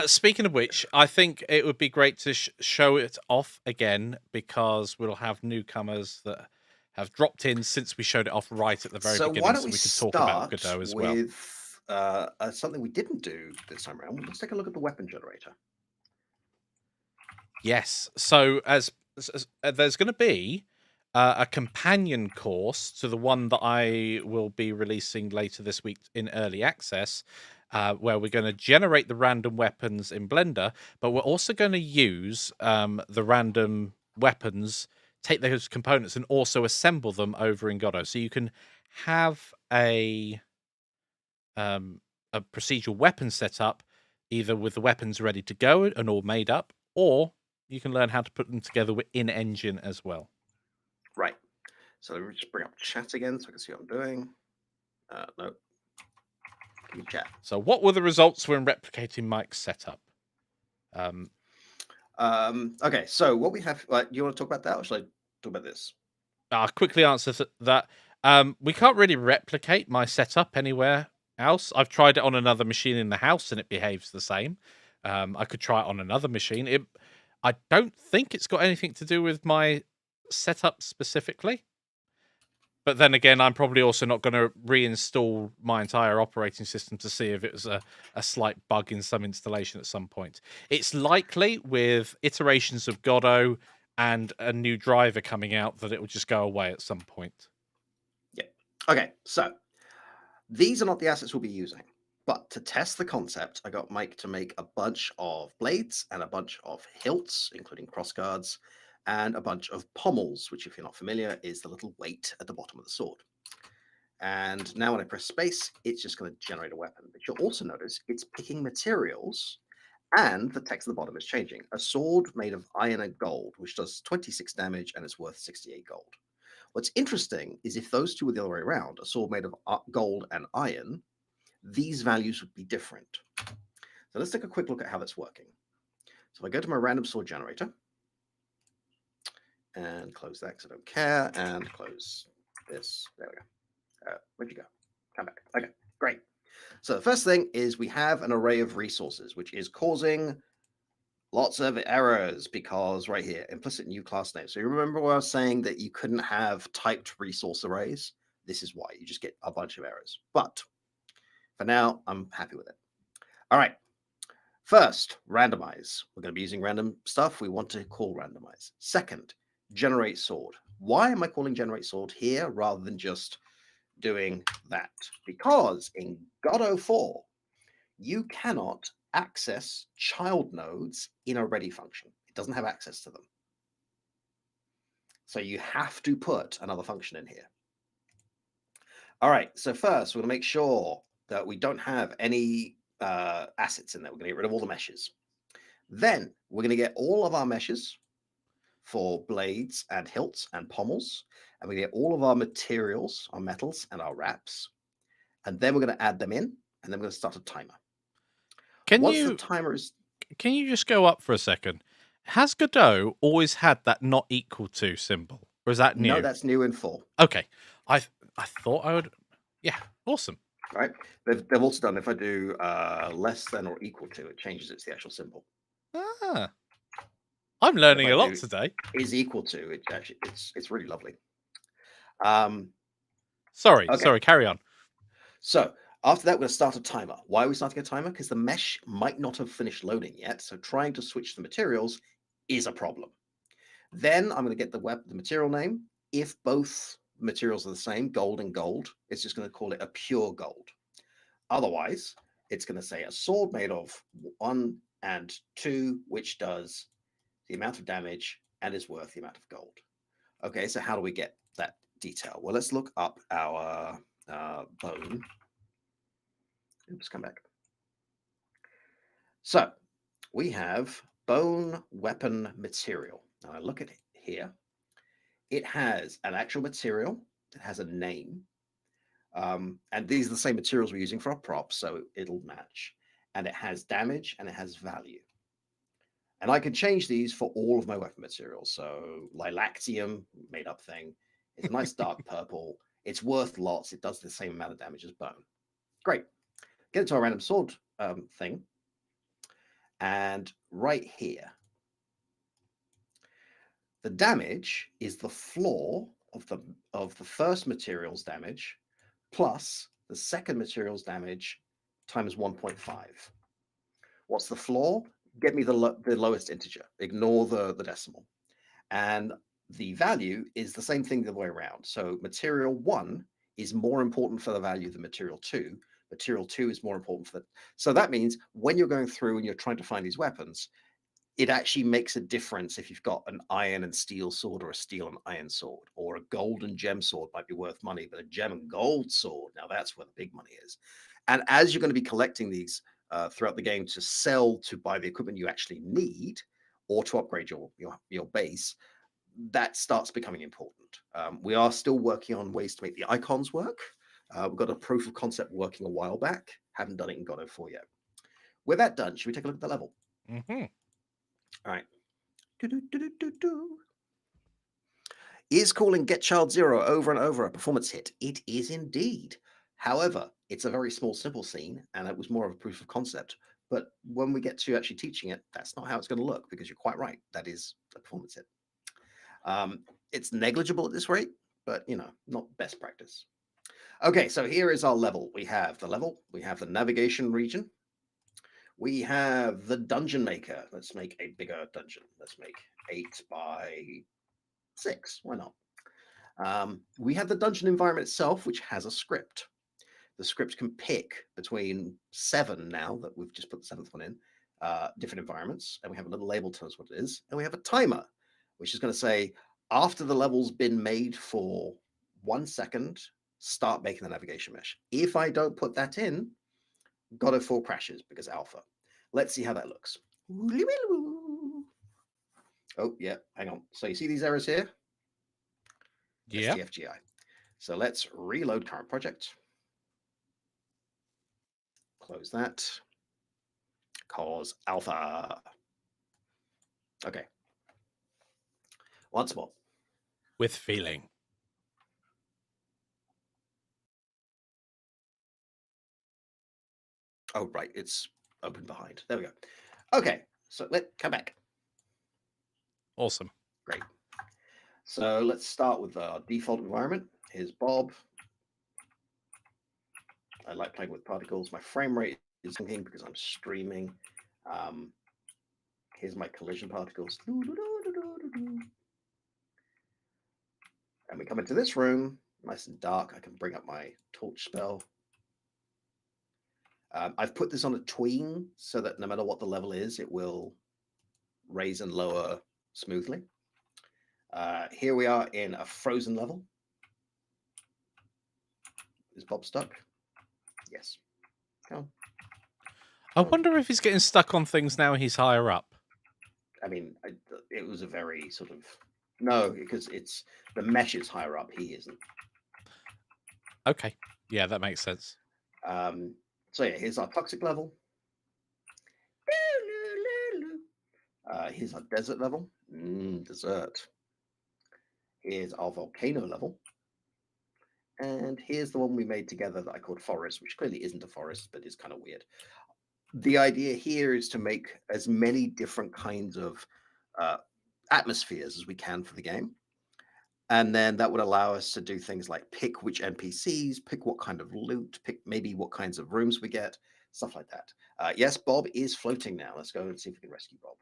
Speaking of which, I think it would be great to show it off again because we'll have newcomers that have dropped in since we showed it off right at the very So why beginning, don't so we we could talk about start Godot as well. with something we didn't do this time around? Let's take a look at the weapon generator. Yes. So there's going to be a companion course to the one that I will be releasing later this week in early access, where we're going to generate the random weapons in Blender, but we're also going to use the random weapons, take those components, and also assemble them over in Godot. So you can have a procedural weapon set up, either with the weapons ready to go and all made up, or you can learn how to put them together in engine as well. Right. So let me just bring up chat again so I can see what I'm doing. No. Give me chat. So what were the results when replicating Mike's setup? Okay, so what we have, do you want to talk about that, or should I talk about this? I'll quickly answer that. We can't really replicate my setup anywhere else. I've tried it on another machine in the house and it behaves the same. I could try it on another machine. I don't think it's got anything to do with my setup specifically. But then again, I'm probably also not going to reinstall my entire operating system to see if it was a slight bug in some installation at some point. It's likely with iterations of Godot and a new driver coming out that it will just go away at some point. Yeah. Okay, so these are not the assets we'll be using. But to test the concept, I got Mike to make a bunch of blades and a bunch of hilts, including crossguards, and a bunch of pommels, which, if you're not familiar, is the little weight at the bottom of the sword. And now when I press space, it's just going to generate a weapon. But you'll also notice it's picking materials, and the text at the bottom is changing. A sword made of iron and gold, which does 26 damage and is worth 68 gold. What's interesting is if those two were the other way around, a sword made of gold and iron, these values would be different. So let's take a quick look at how that's working. So if I go to my random sword generator and close that because I don't care, and close this. There we go. Where'd you go? Come back. Okay, great. So the first thing is we have an array of resources, which is causing lots of errors because right here, implicit new class name. So you remember where I was saying that you couldn't have typed resource arrays? This is why. You just get a bunch of errors. But for now, I'm happy with it. All right. First, randomize. We're going to be using random stuff we want to call randomize. Second, generate sword. Why am I calling generate sword here rather than just doing that? Because in Godot 4, you cannot access child nodes in a ready function. It doesn't have access to them. So you have to put another function in here. All right, so first we're going to make sure that we don't have any assets in there. We're going to get rid of all the meshes. Then we're going to get all of our meshes for blades and hilts and pommels. And we get all of our materials, our metals and our wraps. And then we're going to add them in. And then we're going to start a timer. Once the timer is... Can you just go up for a second? Has Godot always had that not equal to symbol? Or is that new? No, that's new in 4. Okay. I thought I would... Yeah, awesome. Right. They've also done, if I do less than or equal to, it changes it to the actual symbol. Ah. I'm learning a lot today. Is equal to, it actually, it's really lovely. Sorry, carry on. So after that, we're going to start a timer. Why are we starting a timer? Because the mesh might not have finished loading yet. So trying to switch the materials is a problem. Then I'm going to get the material name. If both materials are the same, gold and gold, it's just going to call it a pure gold. Otherwise, it's going to say a sword made of 1 and 2, which does the amount of damage and is worth the amount of gold. Okay, so how do we get that detail? Well, let's look up our bone. Oops, come back. So we have bone weapon material. Now I look at it here. It has an actual material. It has a name. And these are the same materials we're using for our props, so it'll match. And it has damage and it has value. And I can change these for all of my weapon materials. So Lilactium, made up thing, is a nice dark purple. It's worth lots. It does the same amount of damage as bone. Great. Get into our random sword thing. And right here, the damage is the floor of the first materials damage plus the second materials damage times 1.5. What's the floor? Get me the lowest integer. Ignore the decimal. And the value is the same thing the way around. So material 1 is more important for the value than material 2. Material 2 is more important for the... So that means when you're going through and you're trying to find these weapons, it actually makes a difference if you've got an iron and steel sword or a steel and iron sword, or a gold and gem sword might be worth money, but a gem and gold sword, now that's where the big money is. And as you're going to be collecting these throughout the game to sell to buy the equipment you actually need or to upgrade your base, that starts becoming important. We are still working on ways to make the icons work. We've got a proof of concept working a while back. Haven't done it in Godot 4 yet. With that done, should we take a look at the level? Mm-hmm. All right. Is calling Get Child Zero over and over a performance hit? It is indeed. However, it's a very small, simple scene, and it was more of a proof of concept. But when we get to actually teaching it, that's not how it's going to look, because you're quite right. That is a performance hit. It's negligible at this rate, but not best practice. Okay, so here is our level. We have the level, we have the navigation region, we have the dungeon maker. Let's make a bigger dungeon. Let's make 8 by 6. Why not? We have the dungeon environment itself, which has a script. The script can pick between 7 now that we've just put the 7th one in, different environments, and we have a little label tells us what it is, and we have a timer, which is going to say, after the level's been made for 1 second, start making the navigation mesh. If I don't put that in, Godot 4 crashes because alpha. Let's see how that looks. Oh, yeah, hang on. So you see these errors here? Yeah. STFGI. So let's reload current project. Close that. Cause alpha. Okay. Once more. With feeling. Oh, right. It's open behind. There we go. Okay. So let's come back. Awesome. Great. So let's start with our default environment. Here's Bob. I like playing with particles. My frame rate is sinking because I'm streaming. Here's my collision particles. And we come into this room, nice and dark. I can bring up my torch spell. I've put this on a tween so that no matter what the level is, it will raise and lower smoothly. Here we are in a frozen level. Is Bob stuck? Yes. Oh. I wonder if he's getting stuck on things now he's higher up. I mean, it was a very sort of... No, because it's the mesh is higher up. He isn't. Okay. Yeah, that makes sense. So yeah, here's our toxic level. Here's our desert level. Desert. Here's our volcano level. And here's the one we made together that I called forest, which clearly isn't a forest, but is kind of weird. The idea here is to make as many different kinds of atmospheres as we can for the game. And then that would allow us to do things like pick which NPCs, pick what kind of loot, pick maybe what kinds of rooms we get, stuff like that. Yes, Bob is floating now. Let's go and see if we can rescue Bob.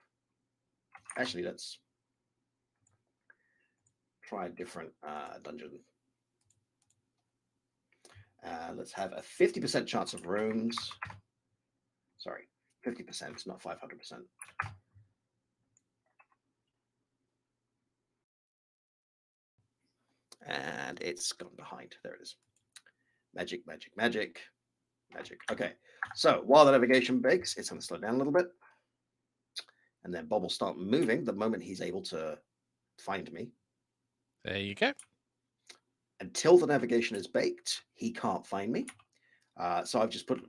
Actually, let's try a different dungeon. Let's have a 50% chance of rooms. Sorry, 50%, not 500%. And it's gone behind. There it is. Magic, magic, magic, magic. Okay, so while the navigation bakes, it's going to slow down a little bit. And then Bob will start moving the moment he's able to find me. There you go. Until the navigation is baked, he can't find me. So I've just put...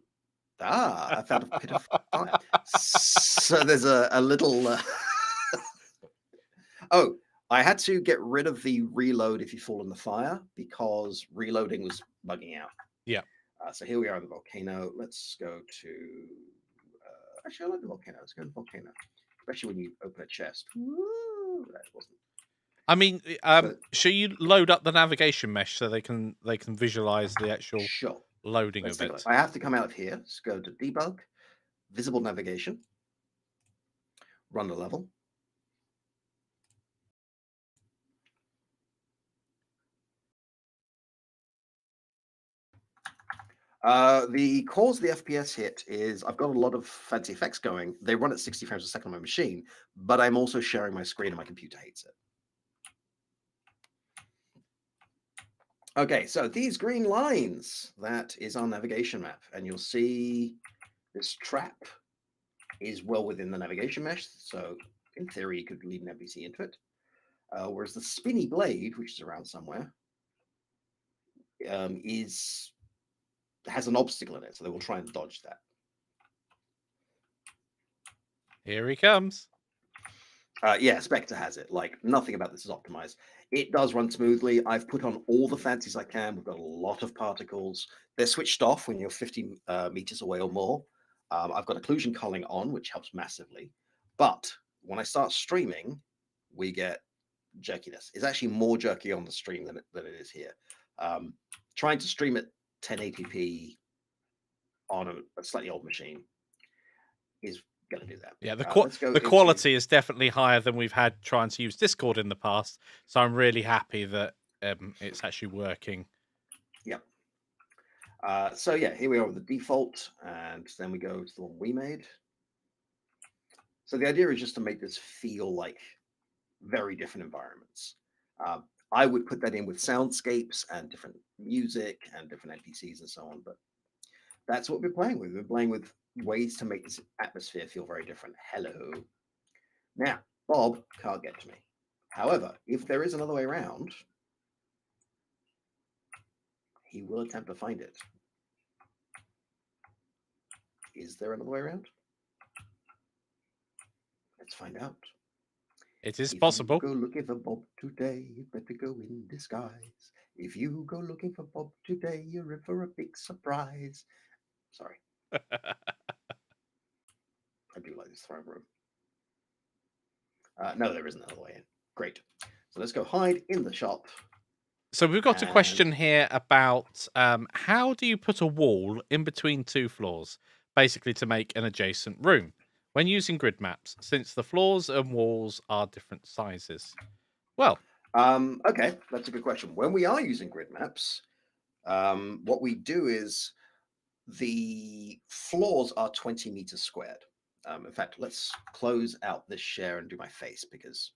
I found a pit of fire. So there's a little... Oh, I had to get rid of the reload if you fall in the fire because reloading was bugging out. Yeah. So here we are in the volcano. Let's go to... Actually, I like the volcano. Let's go to volcano, especially when you open a chest. Woo! That wasn't. I mean, So should you load up the navigation mesh so they can visualize the actual sure. loading Let's of take a look. it? I have to come out of here. Let's go to debug, visible navigation, run the level. The cause of the FPS hit is I've got a lot of fancy effects going. They run at 60 frames a second on my machine, but I'm also sharing my screen and my computer hates it. Okay, so these green lines, that is our navigation map. And you'll see this trap is well within the navigation mesh. So in theory, you could lead an NPC into it. Whereas the spinny blade, which is around somewhere, has an obstacle in it. So they will try and dodge that. Here he comes. Yeah, Spectre has it. Like nothing about this is optimized. It does run smoothly. I've put on all the fancies I can. We've got a lot of particles. They're switched off when you're 50 meters away or more. I've got occlusion culling on, which helps massively. But when I start streaming, we get jerkiness. It's actually more jerky on the stream than it is here. Trying to stream at 1080p on a slightly old machine is going to do that. Yeah, Let's go the into... quality is definitely higher than we've had trying to use Discord in the past. So I'm really happy that it's actually working. Yep. So yeah, here we are with the default, and then we go to the one we made. So the idea is just to make this feel like very different environments. I would put that in with soundscapes and different music and different NPCs and so on, but that's what we're playing with. We're playing with ways to make this atmosphere feel very different. Hello. Now, Bob can't get to me. However, if there is another way around, he will attempt to find it. Is there another way around? Let's find out. It is possible. If you go looking for Bob today, you better go in disguise. If you go looking for Bob today, you're in for a big surprise. Sorry. I do like this throne room. No, there isn't another way in. Great. So let's go hide in the shop. So we've got a question here about how do you put a wall in between two floors, basically to make an adjacent room when using grid maps, since the floors and walls are different sizes? Well, okay, that's a good question. When we are using grid maps, what we do is the floors are 20 meters squared. In fact, let's close out this share and do my face because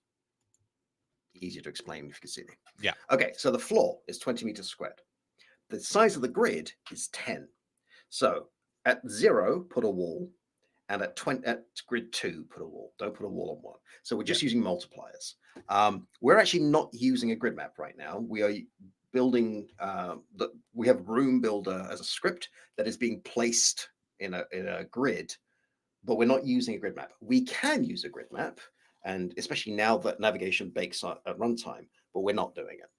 easier to explain if you can see me. Yeah. Okay, so the floor is 20 meters squared. The size of the grid is 10. So at 0, put a wall, and at grid 2, put a wall. Don't put a wall on 1. So we're just using multipliers. We're actually not using a grid map right now. We are building we have Room Builder as a script that is being placed in a grid, but we're not using a grid map. We can use a grid map, and especially now that navigation bakes at runtime, but we're not doing it.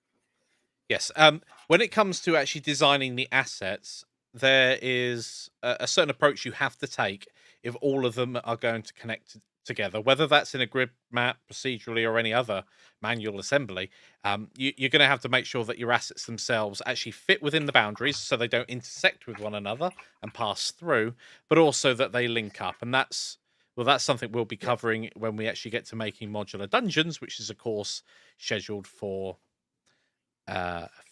Yes. When it comes to actually designing the assets, there is a certain approach you have to take if all of them are going to connect together, whether that's in a grid map, procedurally, or any other manual assembly. You're going to have to make sure that your assets themselves actually fit within the boundaries so they don't intersect with one another and pass through, but also that they link up. And that's something we'll be covering when we actually get to making modular dungeons, which is, of course, scheduled for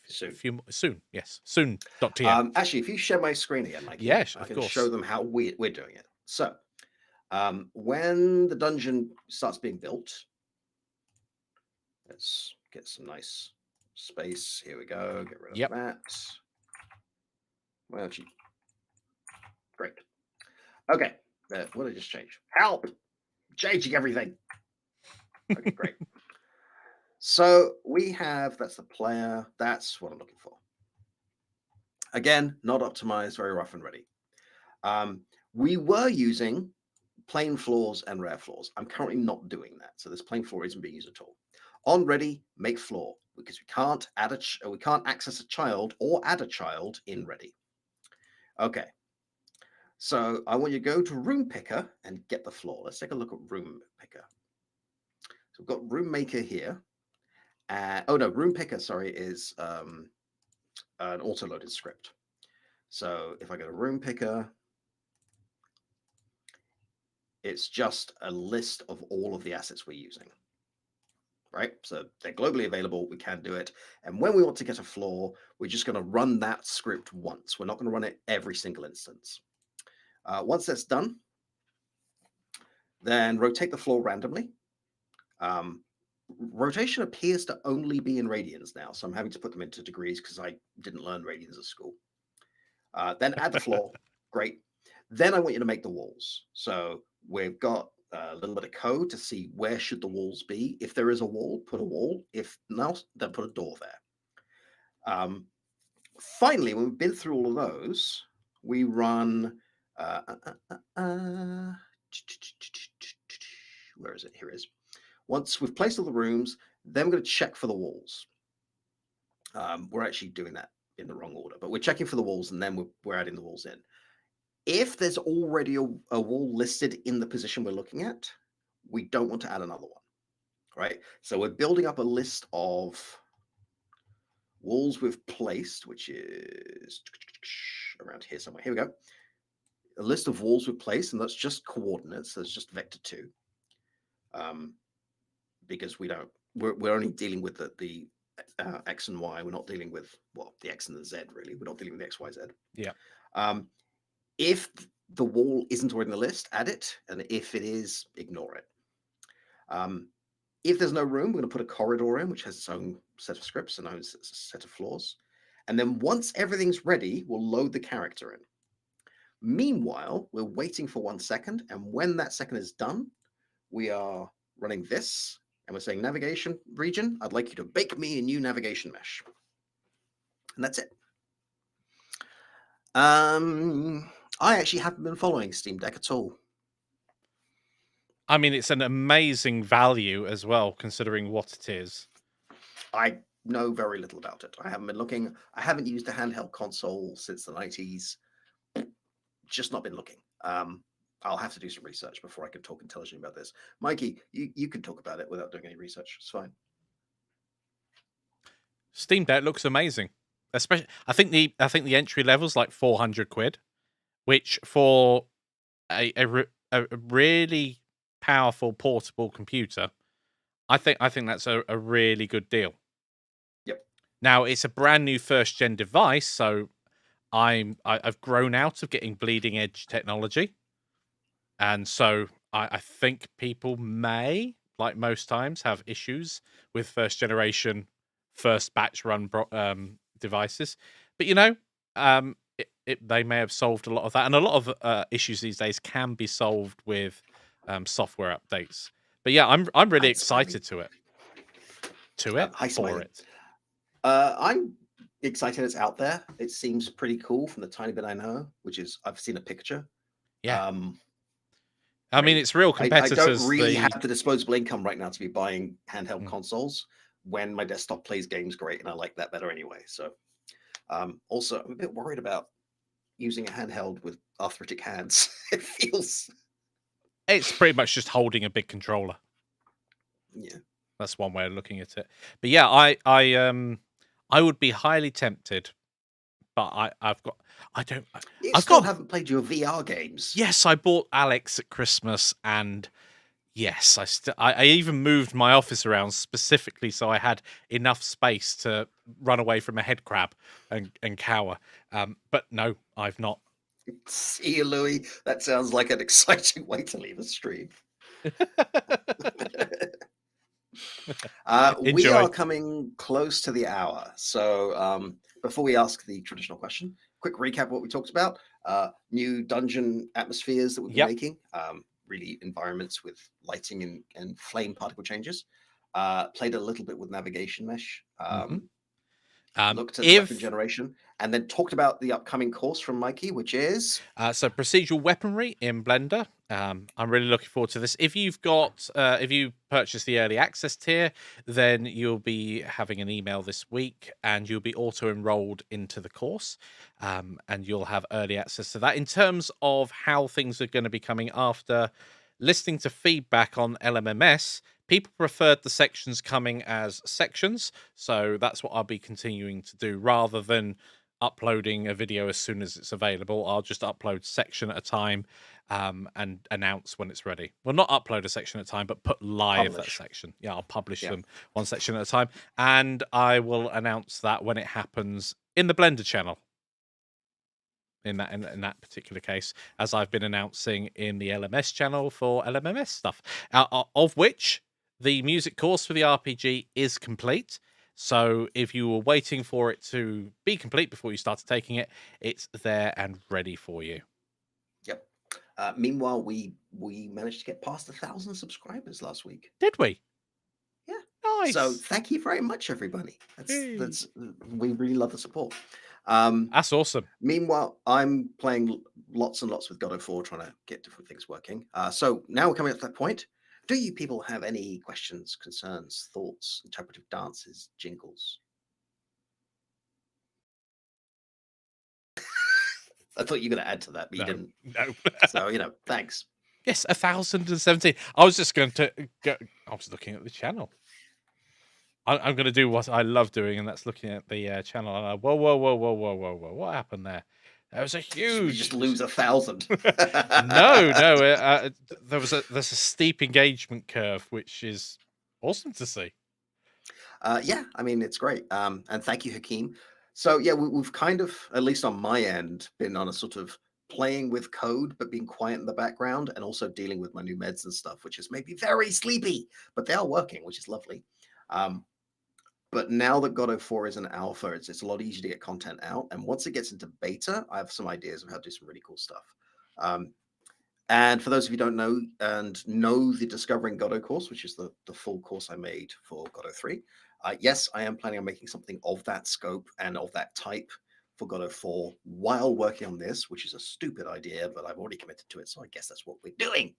soon. Yes, soon. Actually, if you share my screen again, Mikey, yes, I can show them how we're doing it. So when the dungeon starts being built, let's get some nice space. Here we go. Get rid of that. Well, gee. Great. Okay. What did I just change? Help! Changing everything. Okay, great. So we have, that's the player. That's what I'm looking for. Again, not optimized, very rough and ready. We were using plain floors and rare floors. I'm currently not doing that. So this plain floor isn't being used at all. On ready, make floor, because we can't we can't access a child or add a child in ready. Okay. So I want you to go to Room Picker and get the floor. Let's take a look at Room Picker. So we've got Room Maker here. Oh no, Room Picker, sorry, is an auto-loaded script. So if I go to Room Picker, it's just a list of all of the assets we're using. Right? So they're globally available. We can do it. And when we want to get a floor, we're just going to run that script once. We're not going to run it every single instance. Once that's done, then rotate the floor randomly. Rotation appears to only be in radians now, so I'm having to put them into degrees because I didn't learn radians at school. Then add the floor. Great. Then I want you to make the walls. So we've got a little bit of code to see where should the walls be. If there is a wall, put a wall. If not, then put a door there. Finally, when we've been through all of those, we run. Where is it? Here it is. Once we've placed all the rooms, then we're going to check for the walls. We're actually doing that in the wrong order, but we're checking for the walls and then we're adding the walls in. If there's already a wall listed in the position we're looking at, we don't want to add another one, right? So we're building up a list of walls we've placed, which is around here somewhere. Here we go. A list of walls we've placed, and that's just coordinates. That's just vector 2. Because we're only dealing with the X and Y. We're not dealing with, well, the X and the Z, really. We're not dealing with the X, Y, Z. Yeah. If the wall isn't already in the list, add it. And if it is, ignore it. If there's no room, we're going to put a corridor in, which has its own set of scripts and own set of floors. And then once everything's ready, we'll load the character in. Meanwhile, we're waiting for 1 second. And when that second is done, we are running this. And we're saying navigation region, I'd like you to bake me a new navigation mesh. And that's it. I actually haven't been following Steam Deck at all. I mean, it's an amazing value as well, considering what it is. I know very little about it. I haven't been looking. I haven't used a handheld console since the 90s. Just not been looking. I'll have to do some research before I can talk intelligently about this. Mikey, you can talk about it without doing any research. It's fine. Steam Deck looks amazing. Especially, I think the entry level's like 400 quid, which for a really powerful portable computer, I think that's a really good deal. Yep. Now it's a brand new first gen device, so I've grown out of getting bleeding edge technology, and so I think people may, like most times, have issues with first generation, first batch run devices. But they may have solved a lot of that, and a lot of issues these days can be solved with software updates. But yeah, I'm really excited for it. I'm excited it's out there. It seems pretty cool from the tiny bit I know, which is I've seen a picture. Yeah. I mean, it's real competitors. I don't really have the disposable income right now to be buying handheld consoles when my desktop plays games great, and I like that better anyway. So, also, I'm a bit worried about using a handheld with arthritic hands. It's pretty much just holding a big controller. Yeah, that's one way of looking at it. But yeah, I would be highly tempted, but I haven't played your VR games. Yes, I bought Alex at Christmas, and yes, I even moved my office around specifically so I had enough space to run away from a head crab and cower. But no, I've not. See you, Louis. That sounds like an exciting way to leave a stream. We are coming close to the hour. So before we ask the traditional question, quick recap of what we talked about. New dungeon atmospheres that we've been making. Really environments with lighting and flame particle changes. Played a little bit with navigation mesh. looked at the weapon If generation, and then talked about the upcoming course from Mikey, which is So procedural weaponry in Blender. I'm really looking forward to this. If you purchase the early access tier, then you'll be having an email this week, and you'll be auto enrolled into the course, and you'll have early access to that. In terms of how things are going to be coming after, listening to feedback on LMMS, people preferred the sections coming as sections, so that's what I'll be continuing to do rather than uploading a video as soon as it's available. I'll just upload section at a time, and announce when it's ready. Well, not upload a section at a time, but put live that publish. section. Yeah, I'll publish Yeah. them one section at a time, and I will announce that when it happens in the Blender channel. In that particular case, as I've been announcing in the LMS channel for LMMS stuff, of which the music course for the RPG is complete. So if you were waiting for it to be complete before you started taking it, it's there and ready for you. Yep. Meanwhile, we managed to get past 1,000 subscribers last week. Did we? Yeah. Nice. So thank you very much, everybody. Hey. That's we really love the support. That's awesome. Meanwhile, I'm playing lots and lots with Godot 4, trying to get different things working. So now we're coming up to that point. Do you people have any questions, concerns, thoughts, interpretive dances, jingles? I thought you were going to add to that, but you didn't. No. So, thanks. Yes, 1,017. I was just going to go. I was looking at the channel. I'm going to do what I love doing, and that's looking at the channel. And whoa, whoa, whoa, whoa, whoa, whoa, whoa! What happened there? There was a We huge. just lose 1,000. No. There's a steep engagement curve, which is awesome to see. Yeah, I mean, it's great. And thank you, Hakeem. So, yeah, we've kind of, at least on my end, been on a sort of playing with code, but being quiet in the background, and also dealing with my new meds and stuff, which has made me very sleepy, but they are working, which is lovely. But now that Godot 4 is an alpha, it's a lot easier to get content out. And once it gets into beta, I have some ideas of how to do some really cool stuff. And for those of you who don't know and know the Discovering Godot course, which is the full course I made for Godot 3, yes, I am planning on making something of that scope and of that type for Godot 4 while working on this, which is a stupid idea, but I've already committed to it, so I guess that's what we're doing.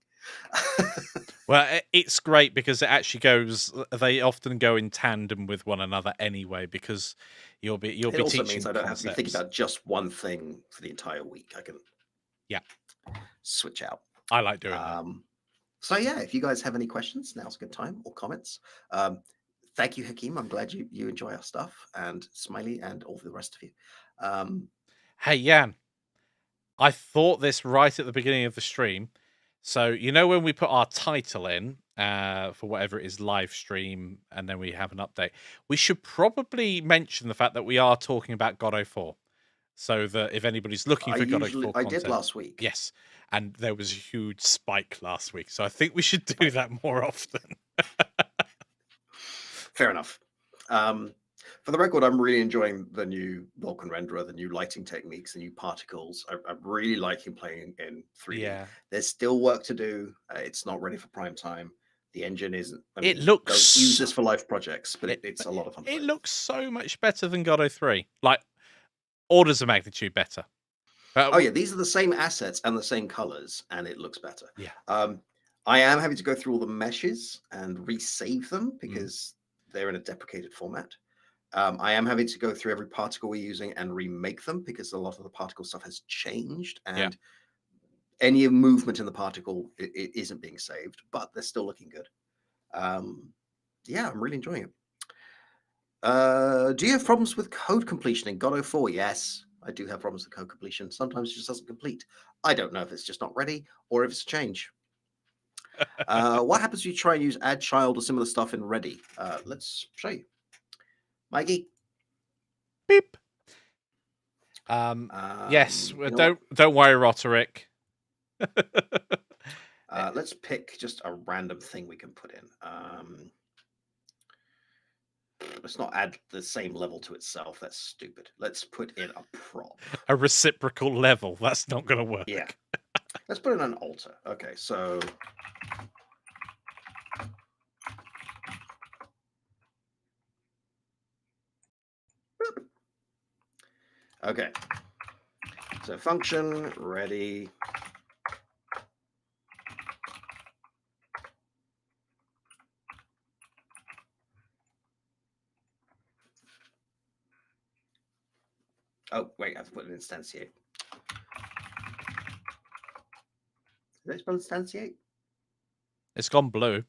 Well, it's great because it actually goes. They often go in tandem with one another anyway, because you'll be It also teaching means I don't have to be thinking concepts. about just one thing for the entire week. I can switch out. I like doing that. So yeah, if you guys have any questions, now's a good time, or comments. Thank you, Hakeem. I'm glad you enjoy our stuff, and Smiley, and all the rest of you. Hey, Jan, I thought this right at the beginning of the stream. So, when we put our title in for whatever it is, live stream, and then we have an update, we should probably mention the fact that we are talking about Godot 4. So that if anybody's looking for Godot 4 I content. did last week. Yes. And there was a huge spike last week. So I think we should do that more often. Fair enough. For the record, I'm really enjoying the new Vulkan renderer, the new lighting techniques, the new particles. I'm really liking playing in 3D. Yeah. There's still work to do. It's not ready for prime time. The engine isn't. It looks. Don't use this for life projects, but it's a lot of fun. It looks so much better than Godot 3. Like, orders of magnitude better. Oh yeah, these are the same assets and the same colors, and it looks better. Yeah. I am having to go through all the meshes and resave them because they're in a deprecated format. I am having to go through every particle we're using and remake them because a lot of the particle stuff has changed, and any movement in the particle it isn't being saved, but they're still looking good. Yeah, I'm really enjoying it. Do you have problems with code completion in Godot 4? Yes, I do have problems with code completion. Sometimes it just doesn't complete. I don't know if it's just not ready or if it's a change. What happens if you try and use add child or similar stuff in ready? Let's show you. Mikey? Beep. Yes, don't worry, Roderick. Let's pick just a random thing we can put in. Let's not add the same level to itself. That's stupid. Let's put in a prop. A reciprocal level. That's not going to work. Yeah. Let's put in an altar. Okay, so... Okay. So function ready. Oh, wait, I have to put an instantiate. Did I spell instantiate? It's gone blue.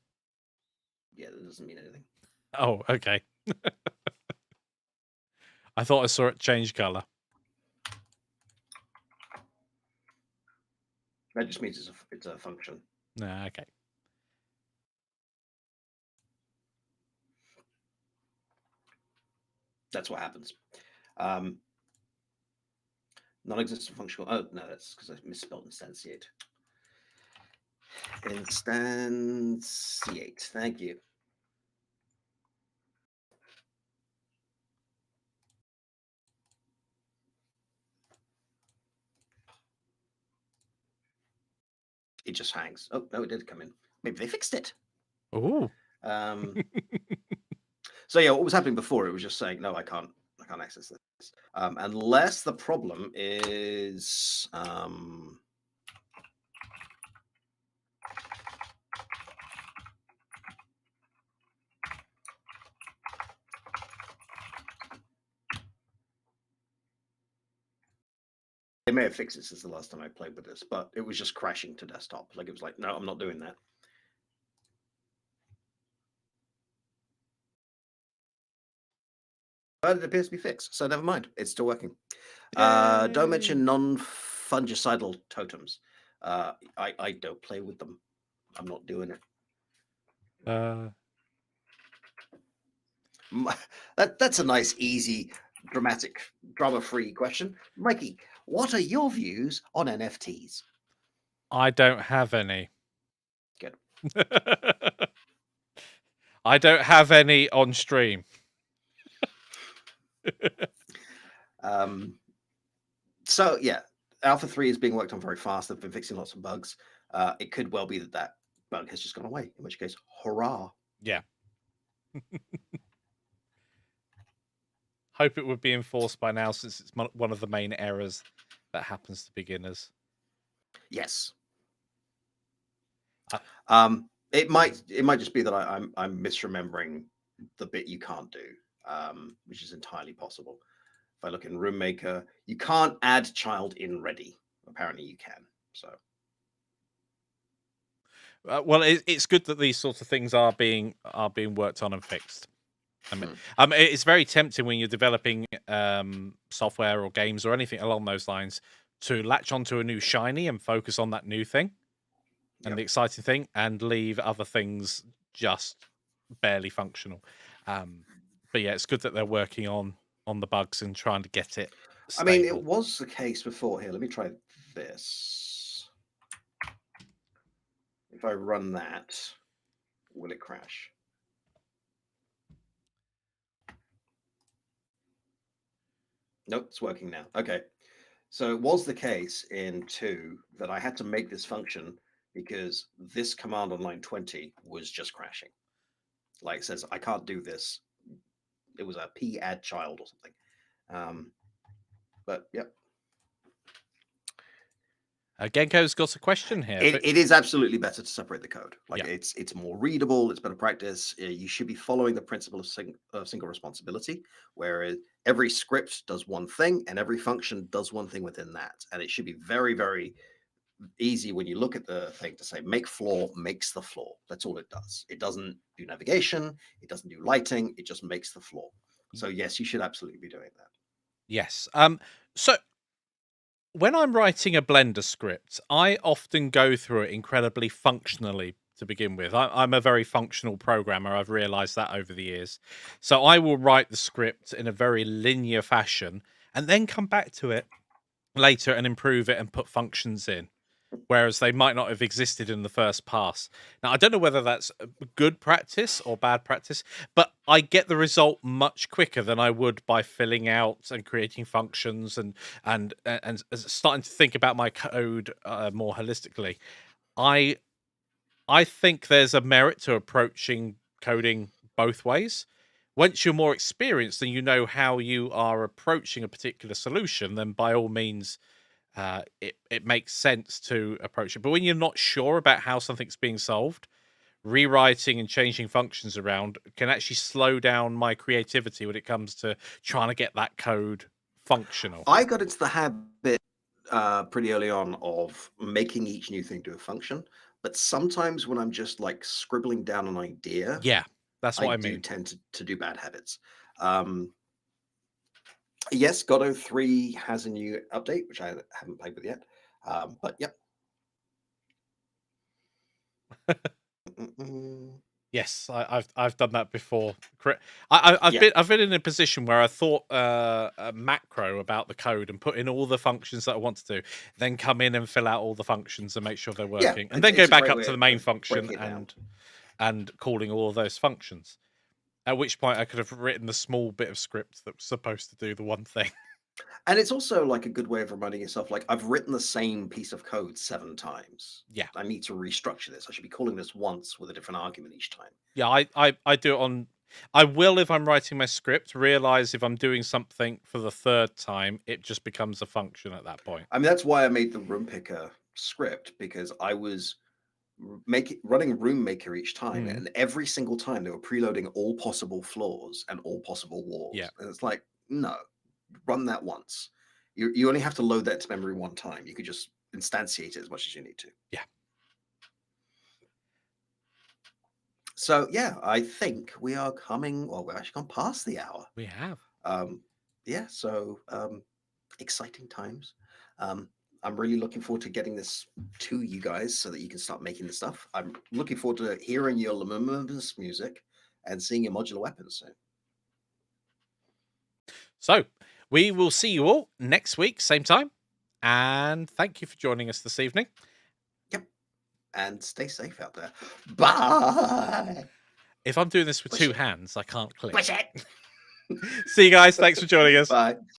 Yeah, that doesn't mean anything. Oh, okay. I thought I saw it change color. That just means it's a function. Nah, okay. That's what happens. Non-existent functional. Oh no, that's because I misspelled instantiate. Instantiate. Thank you. It just hangs. Oh no, it did come in. Maybe they fixed it. Ooh. So yeah, what was happening before? It was just saying, no, I can't access this unless the problem is. They may have fixed it since the last time I played with this, but it was just crashing to desktop. Like it was like, no, I'm not doing that. But it appears to be fixed, so never mind. It's still working. Don't mention non-fungicidal totems. I don't play with them. I'm not doing it. That's a nice, easy, dramatic, drama-free question. Mikey, what are your views on NFTs? I don't have any. Good. I don't have any on stream. So yeah, Alpha 3 is being worked on very fast. They've been fixing lots of bugs. It could well be that bug has just gone away, in which case, hurrah. Yeah. Hope it would be enforced by now, since it's one of the main errors that happens to beginners. Yes. It might just be that I'm misremembering the bit you can't do, which is entirely possible. If I look in Room Maker, you can't add child in ready. Apparently, you can. So. Well, it's good that these sorts of things are being worked on and fixed. I mean, it's very tempting when you're developing software or games or anything along those lines to latch onto a new shiny and focus on that new thing and the exciting thing, and leave other things just barely functional. But yeah, it's good that they're working on the bugs and trying to get it stable. I mean, it was the case before. Here, let me try this. If I run that, will it crash? Nope, it's working now. Okay. So it was the case in 2 that I had to make this function because this command on line 20 was just crashing. Like it says, I can't do this. It was a p add child or something. But yep. Genko's got a question here. It is absolutely better to separate the code. Like it's more readable. It's better practice. You should be following the principle of single responsibility, where every script does one thing and every function does one thing within that. And it should be very, very easy when you look at the thing to say make floor makes the floor. That's all it does. It doesn't do navigation. It doesn't do lighting. It just makes the floor. So yes, you should absolutely be doing that. Yes. So when I'm writing a Blender script, I often go through it incredibly functionally to begin with. I'm a very functional programmer. I've realized that over the years. So I will write the script in a very linear fashion and then come back to it later and improve it and put functions in, whereas they might not have existed in the first pass. Now, I don't know whether that's good practice or bad practice, but I get the result much quicker than I would by filling out and creating functions and starting to think about my code more holistically. I think there's a merit to approaching coding both ways. once you're more experienced and you know how you are approaching a particular solution, then by all means, it makes sense to approach it. But when you're not sure about how something's being solved, rewriting and changing functions around can actually slow down my creativity when it comes to trying to get that code functional. I got into the habit pretty early on of making each new thing do a function. But sometimes when I'm just like scribbling down an idea, Yeah, that's I what I do mean. tend to do bad habits. Yes, Godot 3 has a new update, which I haven't played with yet. But yep. Yes, I've done that before. I've Yeah. been in a position where I thought a macro about the code and put in all the functions that I want to do, then come in and fill out all the functions and make sure they're Yeah, working, and then go it's a back great up way to the main of function breaking it down. and calling all of those functions. At which point I could have written the small bit of script that was supposed to do the one thing. And it's also like a good way of reminding yourself, like, I've written the same piece of code 7 times. Yeah. I need to restructure this. I should be calling this once with a different argument each time. Yeah, I do it on. I will, if I'm writing my script, realize if I'm doing something for the third time, it just becomes a function at that point. I mean, that's why I made the room picker script, because I was running room maker each time, and every single time they were preloading all possible floors and all possible walls. Yeah. And it's like, no, run that once. You only have to load that to memory one time. You could just instantiate it as much as you need to. Yeah. So yeah, I think we are coming, well, we've actually gone past the hour. We have. Yeah, so exciting times. I'm really looking forward to getting this to you guys so that you can start making the stuff. I'm looking forward to hearing your Lemur's music and seeing your modular weapons soon. So we will see you all next week, same time. And thank you for joining us this evening. Yep. And stay safe out there. Bye. If I'm doing this with Push two it. hands, I can't click. Push it. See you guys. Thanks for joining us. Bye.